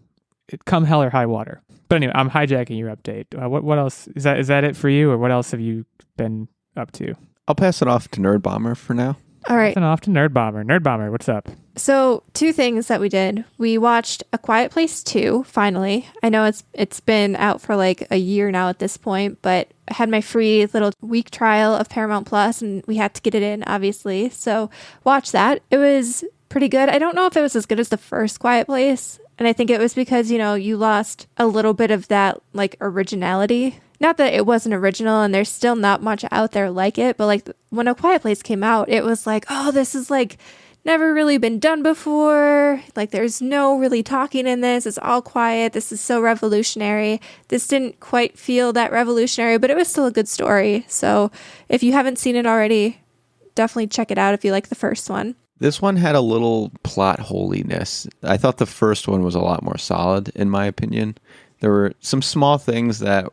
Come hell or high water. But anyway, I'm hijacking your update. What else? Is that it for you, or what else have you been up to? I'll pass it off to Nerdbomber for now. All right. Off to Nerdbomber. Nerdbomber, what's up? So 2 things that we did. We watched A Quiet Place 2, finally. I know it's been out for like a year now at this point, but I had my free little week trial of Paramount Plus, and we had to get it in, obviously. So watch that. It was pretty good. I don't know if it was as good as the first Quiet Place, and I think it was because, you lost a little bit of that like originality. Not that it wasn't original, and there's still not much out there like it, but like when A Quiet Place came out, it was like, oh, this is like never really been done before. Like there's no really talking in this. It's all quiet. This is so revolutionary. This didn't quite feel that revolutionary, but it was still a good story. So if you haven't seen it already, definitely check it out if you like the first one. This one had a little plot holiness. I thought the first one was a lot more solid, in my opinion. There were some small things that,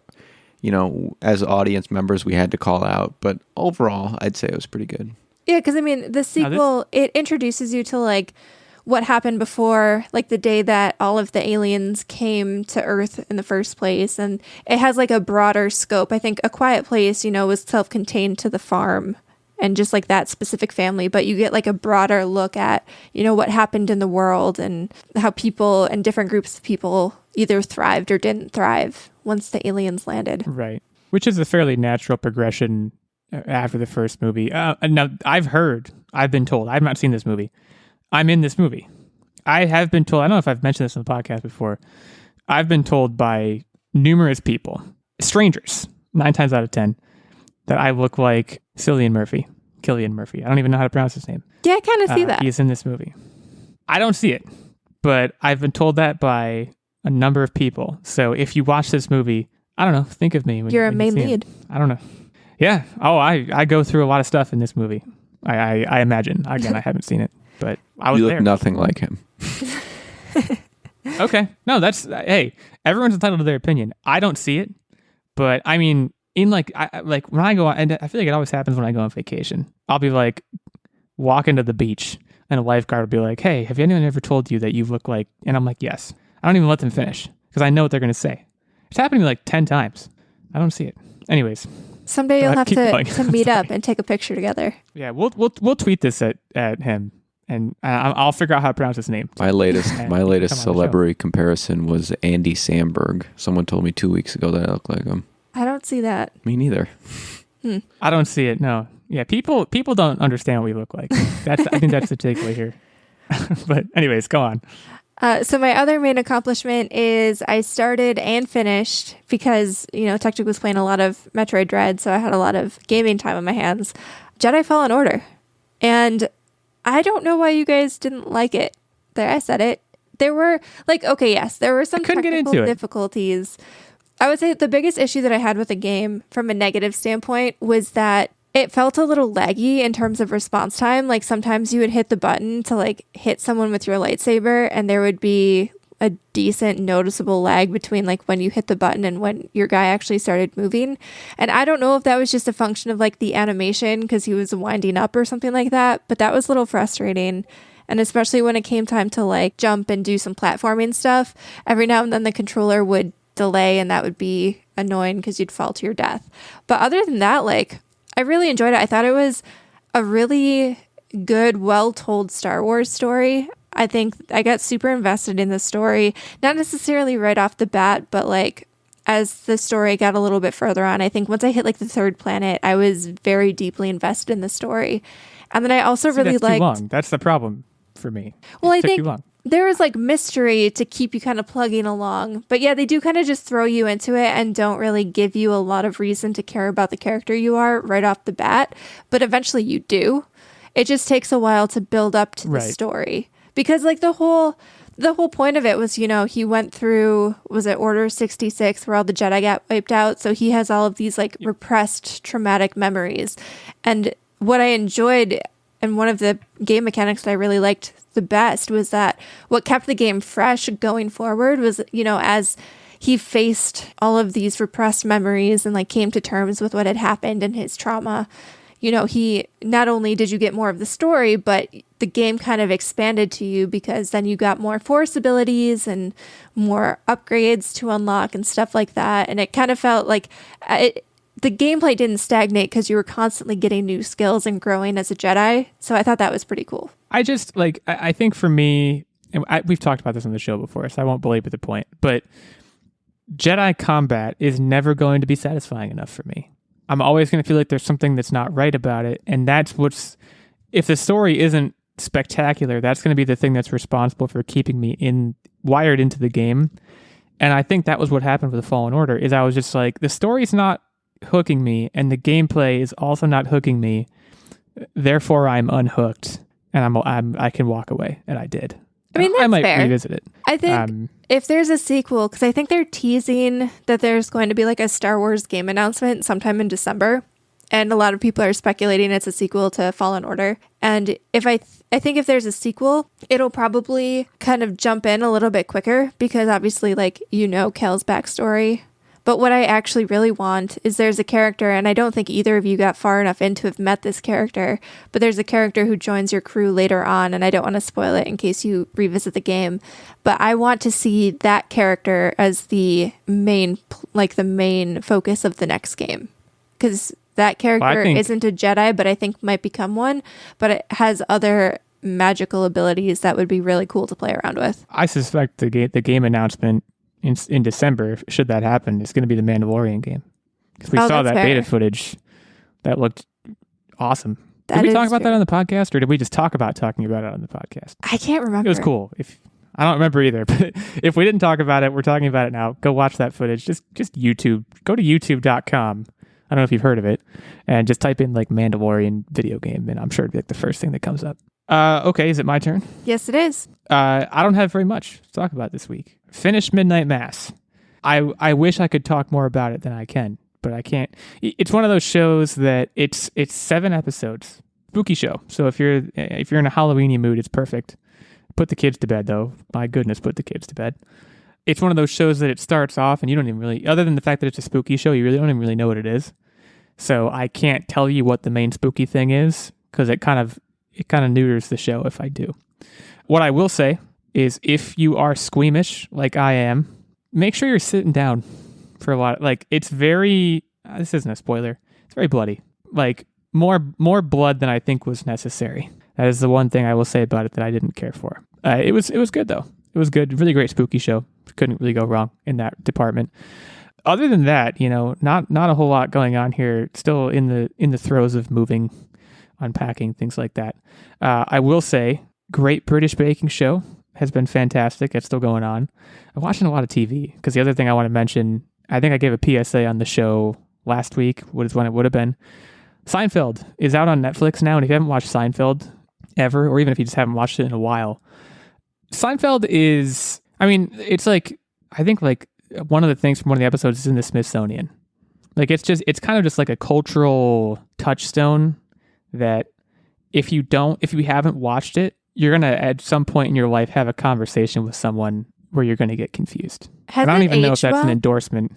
as audience members, we had to call out. But overall, I'd say it was pretty good. Yeah, because, the sequel, it introduces you to, like, what happened before, like, the day that all of the aliens came to Earth in the first place. And it has, like, a broader scope. I think A Quiet Place, was self-contained to the farm and just, like, that specific family. But you get, like, a broader look at, what happened in the world and how people and different groups of people either thrived or didn't thrive once the aliens landed. Right. Which is a fairly natural progression after the first movie. Now, I've been told, I've not seen this movie. I'm in this movie. I have been told, I don't know if I've mentioned this on the podcast before. I've been told by numerous people, strangers, 9 times out of 10, that I look like Cillian Murphy. I don't even know how to pronounce his name. Yeah, I kind of see that. He's in this movie. I don't see it, but I've been told that by a number of people. So if you watch this movie, I don't know, think of me. You're a main lead. I don't know. Yeah. Oh, I go through a lot of stuff in this movie. I imagine. Again, I haven't seen it, but I was You look there. nothing like him. Okay. No, hey, everyone's entitled to their opinion. I don't see it, but I mean, in like when I go on, and I feel like it always happens when I go on vacation, I'll be like walking to the beach and a lifeguard will be like, hey, have anyone ever told you that you look like, and I'm like, yes. I don't even let them finish because I know what they're going to say. It's happened to me like 10 times. I don't see it. Anyways. Someday you'll have to meet up and take a picture together. Yeah, we'll tweet this at him, and I'll figure out how to pronounce his name. My latest celebrity comparison was Andy Samberg. Someone told me 2 weeks ago that I look like him. I don't see that. Me neither. I don't see it. No. Yeah, people don't understand what we look like. I think that's the takeaway here. But anyways, go on. So my other main accomplishment is I started and finished because, Techtic was playing a lot of Metroid Dread, so I had a lot of gaming time on my hands. Jedi Fallen Order. And I don't know why you guys didn't like it. There, I said it. There were, there were some technical difficulties. I would say the biggest issue that I had with the game from a negative standpoint was that it felt a little laggy in terms of response time. Like sometimes you would hit the button to hit someone with your lightsaber and there would be a decent noticeable lag between when you hit the button and when your guy actually started moving. And I don't know if that was just a function of the animation because he was winding up or something like that, but that was a little frustrating. And especially when it came time to jump and do some platforming stuff, every now and then the controller would delay and that would be annoying because you'd fall to your death. But other than that, I really enjoyed it. I thought it was a really good, well-told Star Wars story. I think I got super invested in the story, not necessarily right off the bat, but as the story got a little bit further on, I think once I hit the third planet, I was very deeply invested in the story. And then I also really liked... too long. That's the problem for me. Well, I think there was mystery to keep you kind of plugging along. But yeah, they do kind of just throw you into it and don't really give you a lot of reason to care about the character you are right off the bat. But eventually you do. It just takes a while to build up to the story. Because the whole point of it was, he went through, was it Order 66 where all the Jedi got wiped out? So he has all of these repressed traumatic memories. And what I enjoyed and one of the game mechanics that I really liked the best was that what kept the game fresh going forward was, as he faced all of these repressed memories and came to terms with what had happened and his trauma, he not only did you get more of the story, but the game kind of expanded to you because then you got more force abilities and more upgrades to unlock and stuff like that. And it kind of felt the gameplay didn't stagnate because you were constantly getting new skills and growing as a Jedi. So I thought that was pretty cool. I just I think for me, and we've talked about this on the show before, so I won't belabor the point, but Jedi combat is never going to be satisfying enough for me. I'm always going to feel like there's something that's not right about it. And that's if the story isn't spectacular, that's going to be the thing that's responsible for keeping me wired into the game. And I think that was what happened with the Fallen Order, is I was just the story's not hooking me and the gameplay is also not hooking me. Therefore, I'm unhooked and I can walk away. And I did. I mean, that's I might fair. revisit it. I think if there's a sequel, because I think they're teasing that there's going to be a Star Wars game announcement sometime in December. And a lot of people are speculating it's a sequel to Fallen Order. And if I think if there's a sequel, it'll probably kind of jump in a little bit quicker because obviously Kel's backstory. But what I actually really want is there's a character, and I don't think either of you got far enough in to have met this character, but there's a character who joins your crew later on, and I don't want to spoil it in case you revisit the game, but I want to see that character as the main focus of the next game. Because that character isn't a Jedi, but I think might become one, but it has other magical abilities that would be really cool to play around with. I suspect the game announcement in December, should that happen, it's going to be the Mandalorian game. Because we saw that beta footage that looked awesome. Did we talk about that on the podcast, or did we just talk about talking about it on the podcast? I can't remember. It was cool. I don't remember either, but if we didn't talk about it, we're talking about it now. Go watch that footage. Just YouTube. Go to youtube.com. I don't know if you've heard of it. And just type in like Mandalorian video game, and I'm sure it'd be like the first thing that comes up. Okay, is it my turn? Yes, it is. I don't have very much to talk about this week. Finished Midnight Mass. I wish I could talk more about it than I can, but I can't. It's one of those shows that it's 7 episodes. Spooky show. So if you're in a Halloweeny mood, it's perfect. Put the kids to bed, though. My goodness, put the kids to bed. It's one of those shows that it starts off and you don't even really, other than the fact that it's a spooky show, you really don't even really know what it is. So I can't tell you what the main spooky thing is because it kind of neuters the show if I do. What I will say is if you are squeamish like I am, make sure you're sitting down for a lot. Like it's very, this isn't a spoiler. It's very bloody. Like more blood than I think was necessary. That is the one thing I will say about it that I didn't care for. It was good though. It was good. Really great spooky show. Couldn't really go wrong in that department. Other than that, not a whole lot going on here. Still in the throes of moving, unpacking, things like that. I will say, great British baking show has been fantastic. It's still going on. I'm watching a lot of TV because the other thing I want to mention, I think I gave a PSA on the show last week, what is when it would have been. Seinfeld is out on Netflix now, and if you haven't watched Seinfeld ever, or even if you just haven't watched it in a while, Seinfeld is, it's like, I think like one of the things from one of the episodes is in the Smithsonian. Like it's kind of just like a cultural touchstone that if you haven't watched it, you're going to at some point in your life have a conversation with someone where you're going to get confused. I don't even know if that's an endorsement.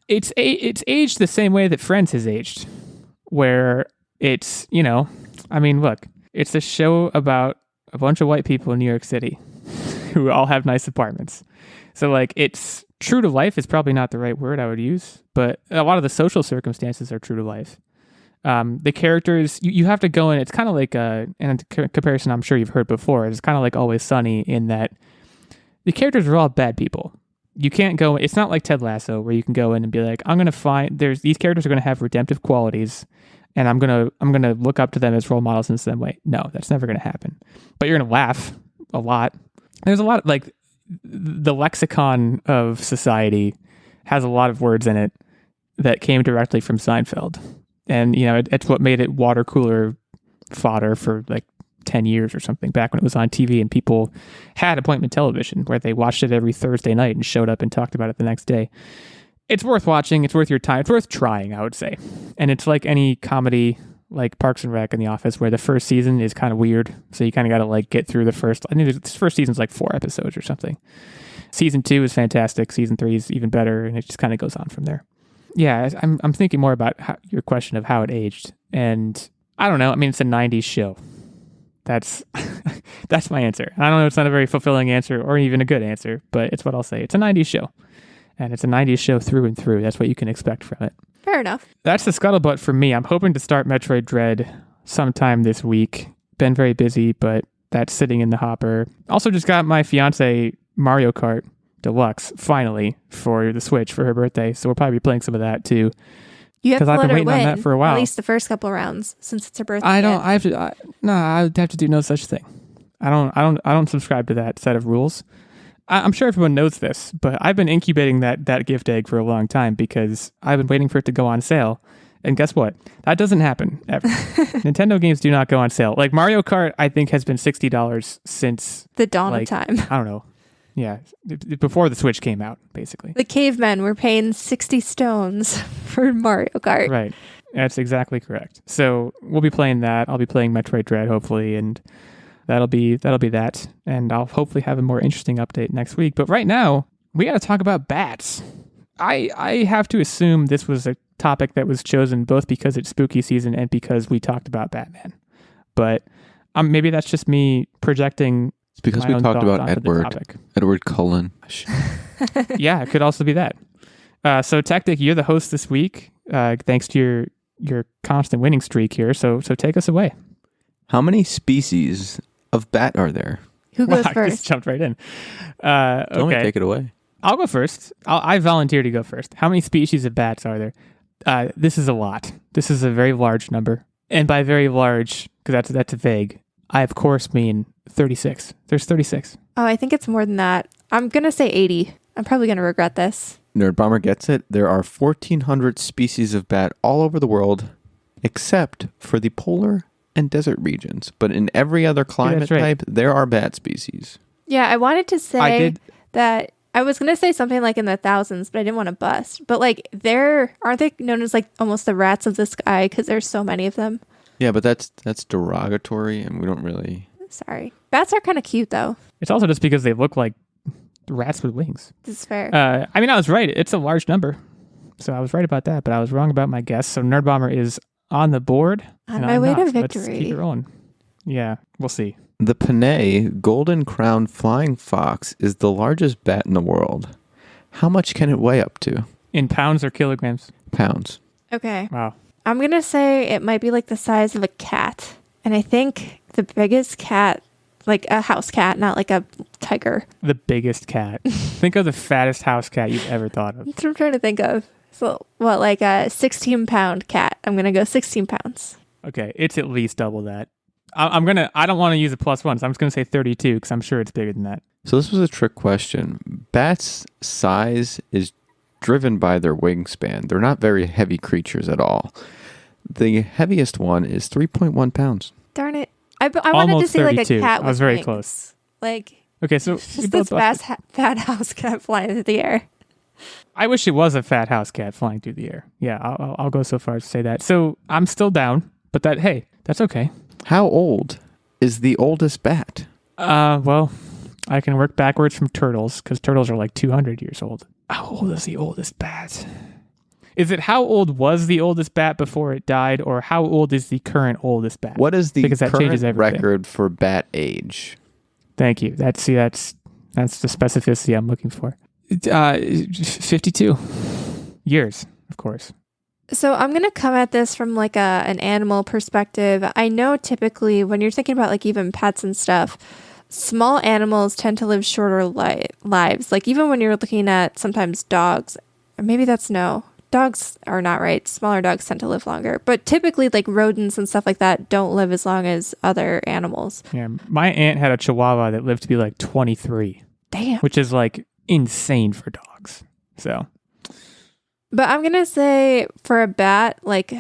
It's aged the same way that Friends has aged, where it's, look, it's a show about a bunch of white people in New York City who all have nice apartments. So like it's true to life is probably not the right word I would use, but a lot of the social circumstances are true to life. The characters, you have to go in, it's kind of like in comparison I'm sure you've heard before, it's kind of like Always Sunny in that the characters are all bad people. You can't go, it's not like Ted Lasso where you can go in and be like, I'm going to find, these characters are going to have redemptive qualities and I'm going to look up to them as role models in some way. No, that's never going to happen. But you're going to laugh a lot. There's a lot, like, the lexicon of society has a lot of words in it that came directly from Seinfeld. And, it's what made it water cooler fodder for, like, 10 years or something back when it was on TV and people had appointment television where they watched it every Thursday night and showed up and talked about it the next day. It's worth watching. It's worth your time. It's worth trying, I would say. And it's like any comedy, like Parks and Rec and The Office, where the first season is kind of weird. So you kind of got to like get through the first, I think this first season's like 4 episodes or something. Season 2 is fantastic. Season 3 is even better. And it just kind of goes on from there. Yeah, I'm thinking more about your question of how it aged. And I don't know. It's a 90s show. That's my answer. I don't know. It's not a very fulfilling answer or even a good answer, but it's what I'll say. It's a 90s show. And it's a 90s show through and through. That's what you can expect from it. Fair enough. That's the scuttlebutt for me. I'm hoping to start Metroid Dread sometime this week. Been very busy, but that's sitting in the hopper. Also just got my fiance Mario Kart Deluxe finally for the Switch for her birthday. So we'll probably be playing some of that too. You have to I've let been her waiting on that for a while. At least the first couple rounds since it's her birthday. I would have to do no such thing. I don't subscribe to that set of rules. I'm sure everyone knows this, but I've been incubating that gift egg for a long time because I've been waiting for it to go on sale. And guess what? That doesn't happen ever. Nintendo games do not go on sale. Like Mario Kart, I think has been $60 since the dawn of time. I don't know. Yeah, before the Switch came out, basically. The cavemen were paying 60 stones for Mario Kart. Right. That's exactly correct. So we'll be playing that. I'll be playing Metroid Dread, hopefully, and that'll be that. And I'll hopefully have a more interesting update next week. But right now, we got to talk about bats. I have to assume this was a topic that was chosen both because it's spooky season and because we talked about Batman. But maybe that's just me projecting. It's because we talked about Edward Cullen. Yeah, it could also be that. So Techtic, you're the host this week, thanks to your constant winning streak here. So take us away. How many species of bat are there? Who goes first? I just jumped right in. Okay, take it away. I'll go first. I volunteer to go first. How many species of bats are there? This is a lot. This is a very large number, and by very large, because that's vague, I of course mean 36. There's 36. Oh, I think it's more than that. I'm gonna say 80. I'm probably gonna regret this. Nerdbomber gets it. There are 1,400 species of bat all over the world, except for the polar and desert regions. But in every other climate type, there are bat species. Yeah, I wanted to say that I was going to say something like in the thousands, but I didn't want to bust. But like aren't they known as like almost the rats of the sky because there's so many of them? Yeah, but that's derogatory and we don't really... Sorry. Bats are kind of cute though. It's also just because they look like rats with wings. This is fair. I mean, I was right. It's a large number. So I was right about that, but I was wrong about my guess. So Nerdbomber is on the board. On my way to victory. Let's keep it rolling. Yeah, we'll see. The Panay golden-crowned flying fox is the largest bat in the world. How much can it weigh up to? In pounds or kilograms? Pounds. Okay. Wow. I'm going to say it might be like the size of a cat. And I think the biggest cat, like a house cat, not like a tiger. The biggest cat. Think of the fattest house cat you've ever thought of. That's what I'm trying to think of. So, what, like a 16-pound cat? I'm going to go 16 pounds. Okay, it's at least double that. I don't want to use a plus one, so I'm just going to say 32 because I'm sure it's bigger than that. So this was a trick question. Bats' size is driven by their wingspan. They're not very heavy creatures at all. The heaviest one is 3.1 pounds. Darn it. I wanted to say 32. Like a cat with I was very wings. Close. Like, okay, so just this fat house cat flying through the air. I wish it was a fat house cat flying through the air. Yeah, I'll go so far as to say that. So I'm still down, but that's okay. How old is the oldest bat? Well, I can work backwards from turtles because turtles are like 200 years old. How old is the oldest bat? Is it how old was the oldest bat before it died, or how old is the current oldest bat? What is the current record for bat age? Thank you. That's the specificity I'm looking for. 52 years, of course. So I'm going to come at this from like an animal perspective. I know typically when you're thinking about like even pets and stuff, small animals tend to live shorter lives. Like even when you're looking at sometimes dogs, or maybe dogs are not right. Smaller dogs tend to live longer. But typically like rodents and stuff like that don't live as long as other animals. Yeah, my aunt had a Chihuahua that lived to be like 23. Damn. Which is like insane for dogs. So... But I'm going to say for a bat, like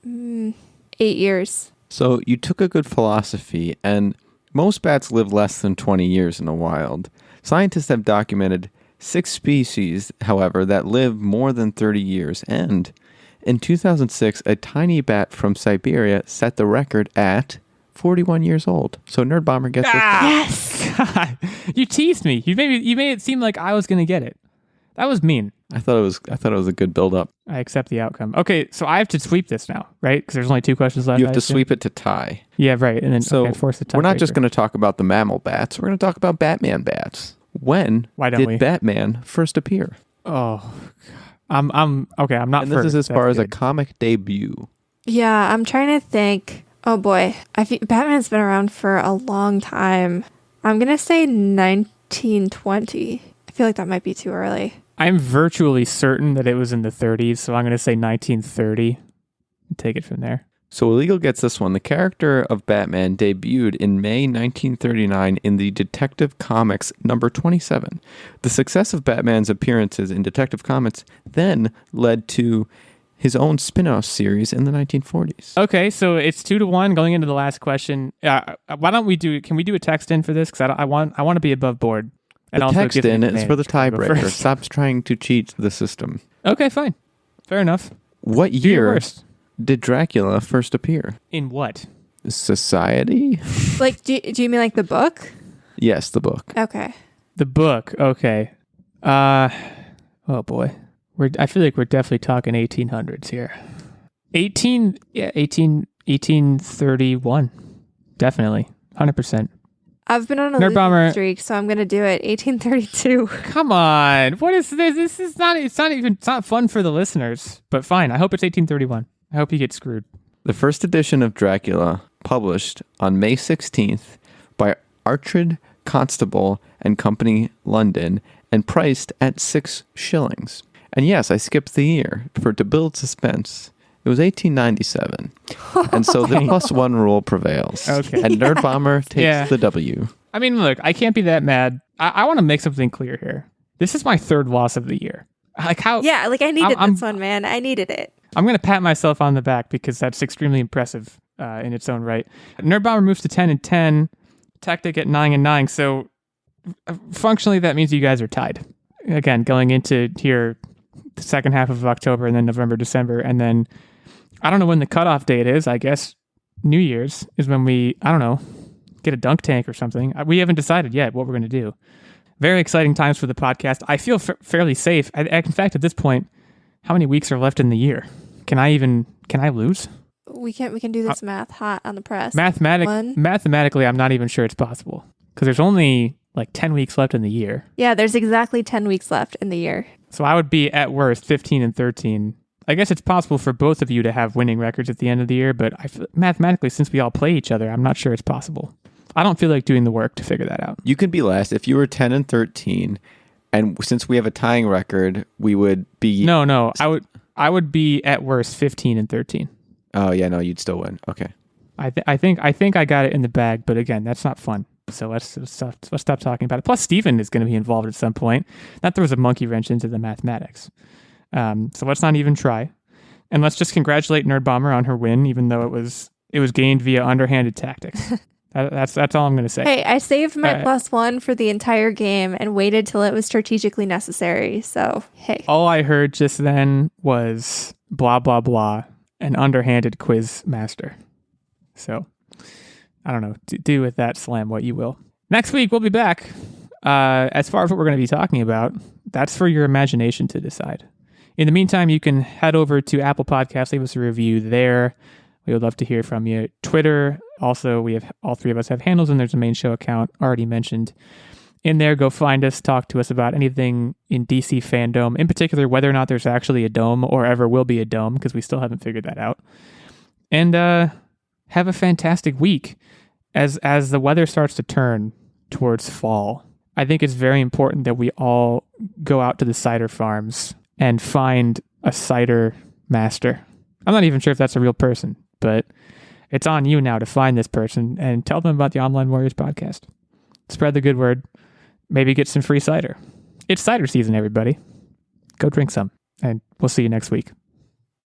8 years. So you took a good philosophy, and most bats live less than 20 years in the wild. Scientists have documented 6 species, however, that live more than 30 years. And in 2006, a tiny bat from Siberia set the record at 41 years old. So Nerdbomber gets it. Yes! God, you teased me. You made it seem like I was going to get it. That was mean. I thought it was a good build-up. I accept the outcome. Okay, so I have to sweep this now, right? Because there's only 2 questions left. You have to sweep it to tie. Yeah, right. And then force the tie. We're not just going to talk about the mammal bats. We're going to talk about Batman bats. When did Batman first appear? Oh, I'm okay. I'm not. And this is as far as a comic debut. Yeah, I'm trying to think. Oh boy, Batman's been around for a long time. I'm gonna say 1920. I feel like that might be too early. I'm virtually certain that it was in the 30s, so I'm going to say 1930. Take it from there. So Illeagle gets this one. The character of Batman debuted in May 1939 in the Detective Comics number 27. The success of Batman's appearances in Detective Comics then led to his own spin-off series in the 1940s. Okay, so it's 2-1 going into the last question. Why don't we can we do a text in for this? Because I want to be above board. And the text in is for the tiebreaker. Stop trying to cheat the system. Okay, fine. Fair enough. What year did Dracula first appear? In what? Society? Like, do you mean like the book? Yes, the book. Okay. The book. Okay. Oh boy. I feel like we're definitely talking 1800s here. 1831. Definitely. 100%. I've been on a losing streak, so I'm going to do it. 1832. Come on. What is this? This is not, it's not fun for the listeners, but fine. I hope it's 1831. I hope you get screwed. The first edition of Dracula, published on May 16th by Archard Constable and Company, London, and priced at 6 shillings. And yes, I skipped the year to build suspense. It was 1897. And so the +1 rule prevails. Okay. And Nerdbomber takes the W. I mean, look, I can't be that mad. I want to make something clear here. This is my 3rd loss of the year. Like how? Yeah, like I needed this one, man. I needed it. I'm going to pat myself on the back because that's extremely impressive in its own right. Nerdbomber moves to 10-10, Techtic at 9-9. So functionally, that means you guys are tied. Again, going into here the second half of October and then November, December. And then I don't know when the cutoff date is. I guess New Year's is when we, I don't know, get a dunk tank or something. We haven't decided yet what we're going to do. Very exciting times for the podcast. I feel fairly safe. In fact, at this point, how many weeks are left in the year? Can I lose? We can do this math hot on the press. Mathematically, I'm not even sure it's possible because there's only like 10 weeks left in the year. Yeah, there's exactly 10 weeks left in the year. So I would be at worst 15-13. I guess it's possible for both of you to have winning records at the end of the year, but mathematically, since we all play each other, I'm not sure it's possible. I don't feel like doing the work to figure that out. You could be last if you were 10-13, and since we have a tying record, we would be. No. I would be at worst 15-13. Oh yeah, no, you'd still win. Okay. I think I got it in the bag, but again, that's not fun. So let's stop talking about it. Plus, Steven is going to be involved at some point. That throws a monkey wrench into the mathematics. So let's not even try, and let's just congratulate Nerdbomber on her win, even though it was gained via underhanded tactics. That's all I'm going to say. Hey, I saved my +1 for the entire game and waited till it was strategically necessary. So hey, all I heard just then was blah blah blah, an underhanded quiz master. So. I don't know. Do with that slam what you will. Next week, we'll be back. As far as what we're going to be talking about, that's for your imagination to decide. In the meantime, you can head over to Apple Podcasts, leave us a review there. We would love to hear from you. Twitter, also, we have all three of us have handles, and there's a main show account already mentioned. In there, go find us, talk to us about anything in DC FanDome, in particular, whether or not there's actually a dome or ever will be a dome, because we still haven't figured that out. And have a fantastic week. As the weather starts to turn towards fall, I think it's very important that we all go out to the cider farms and find a cider master. I'm not even sure if that's a real person, but it's on you now to find this person and tell them about the Online Warriors podcast. Spread the good word. Maybe get some free cider. It's cider season, everybody. Go drink some, and we'll see you next week.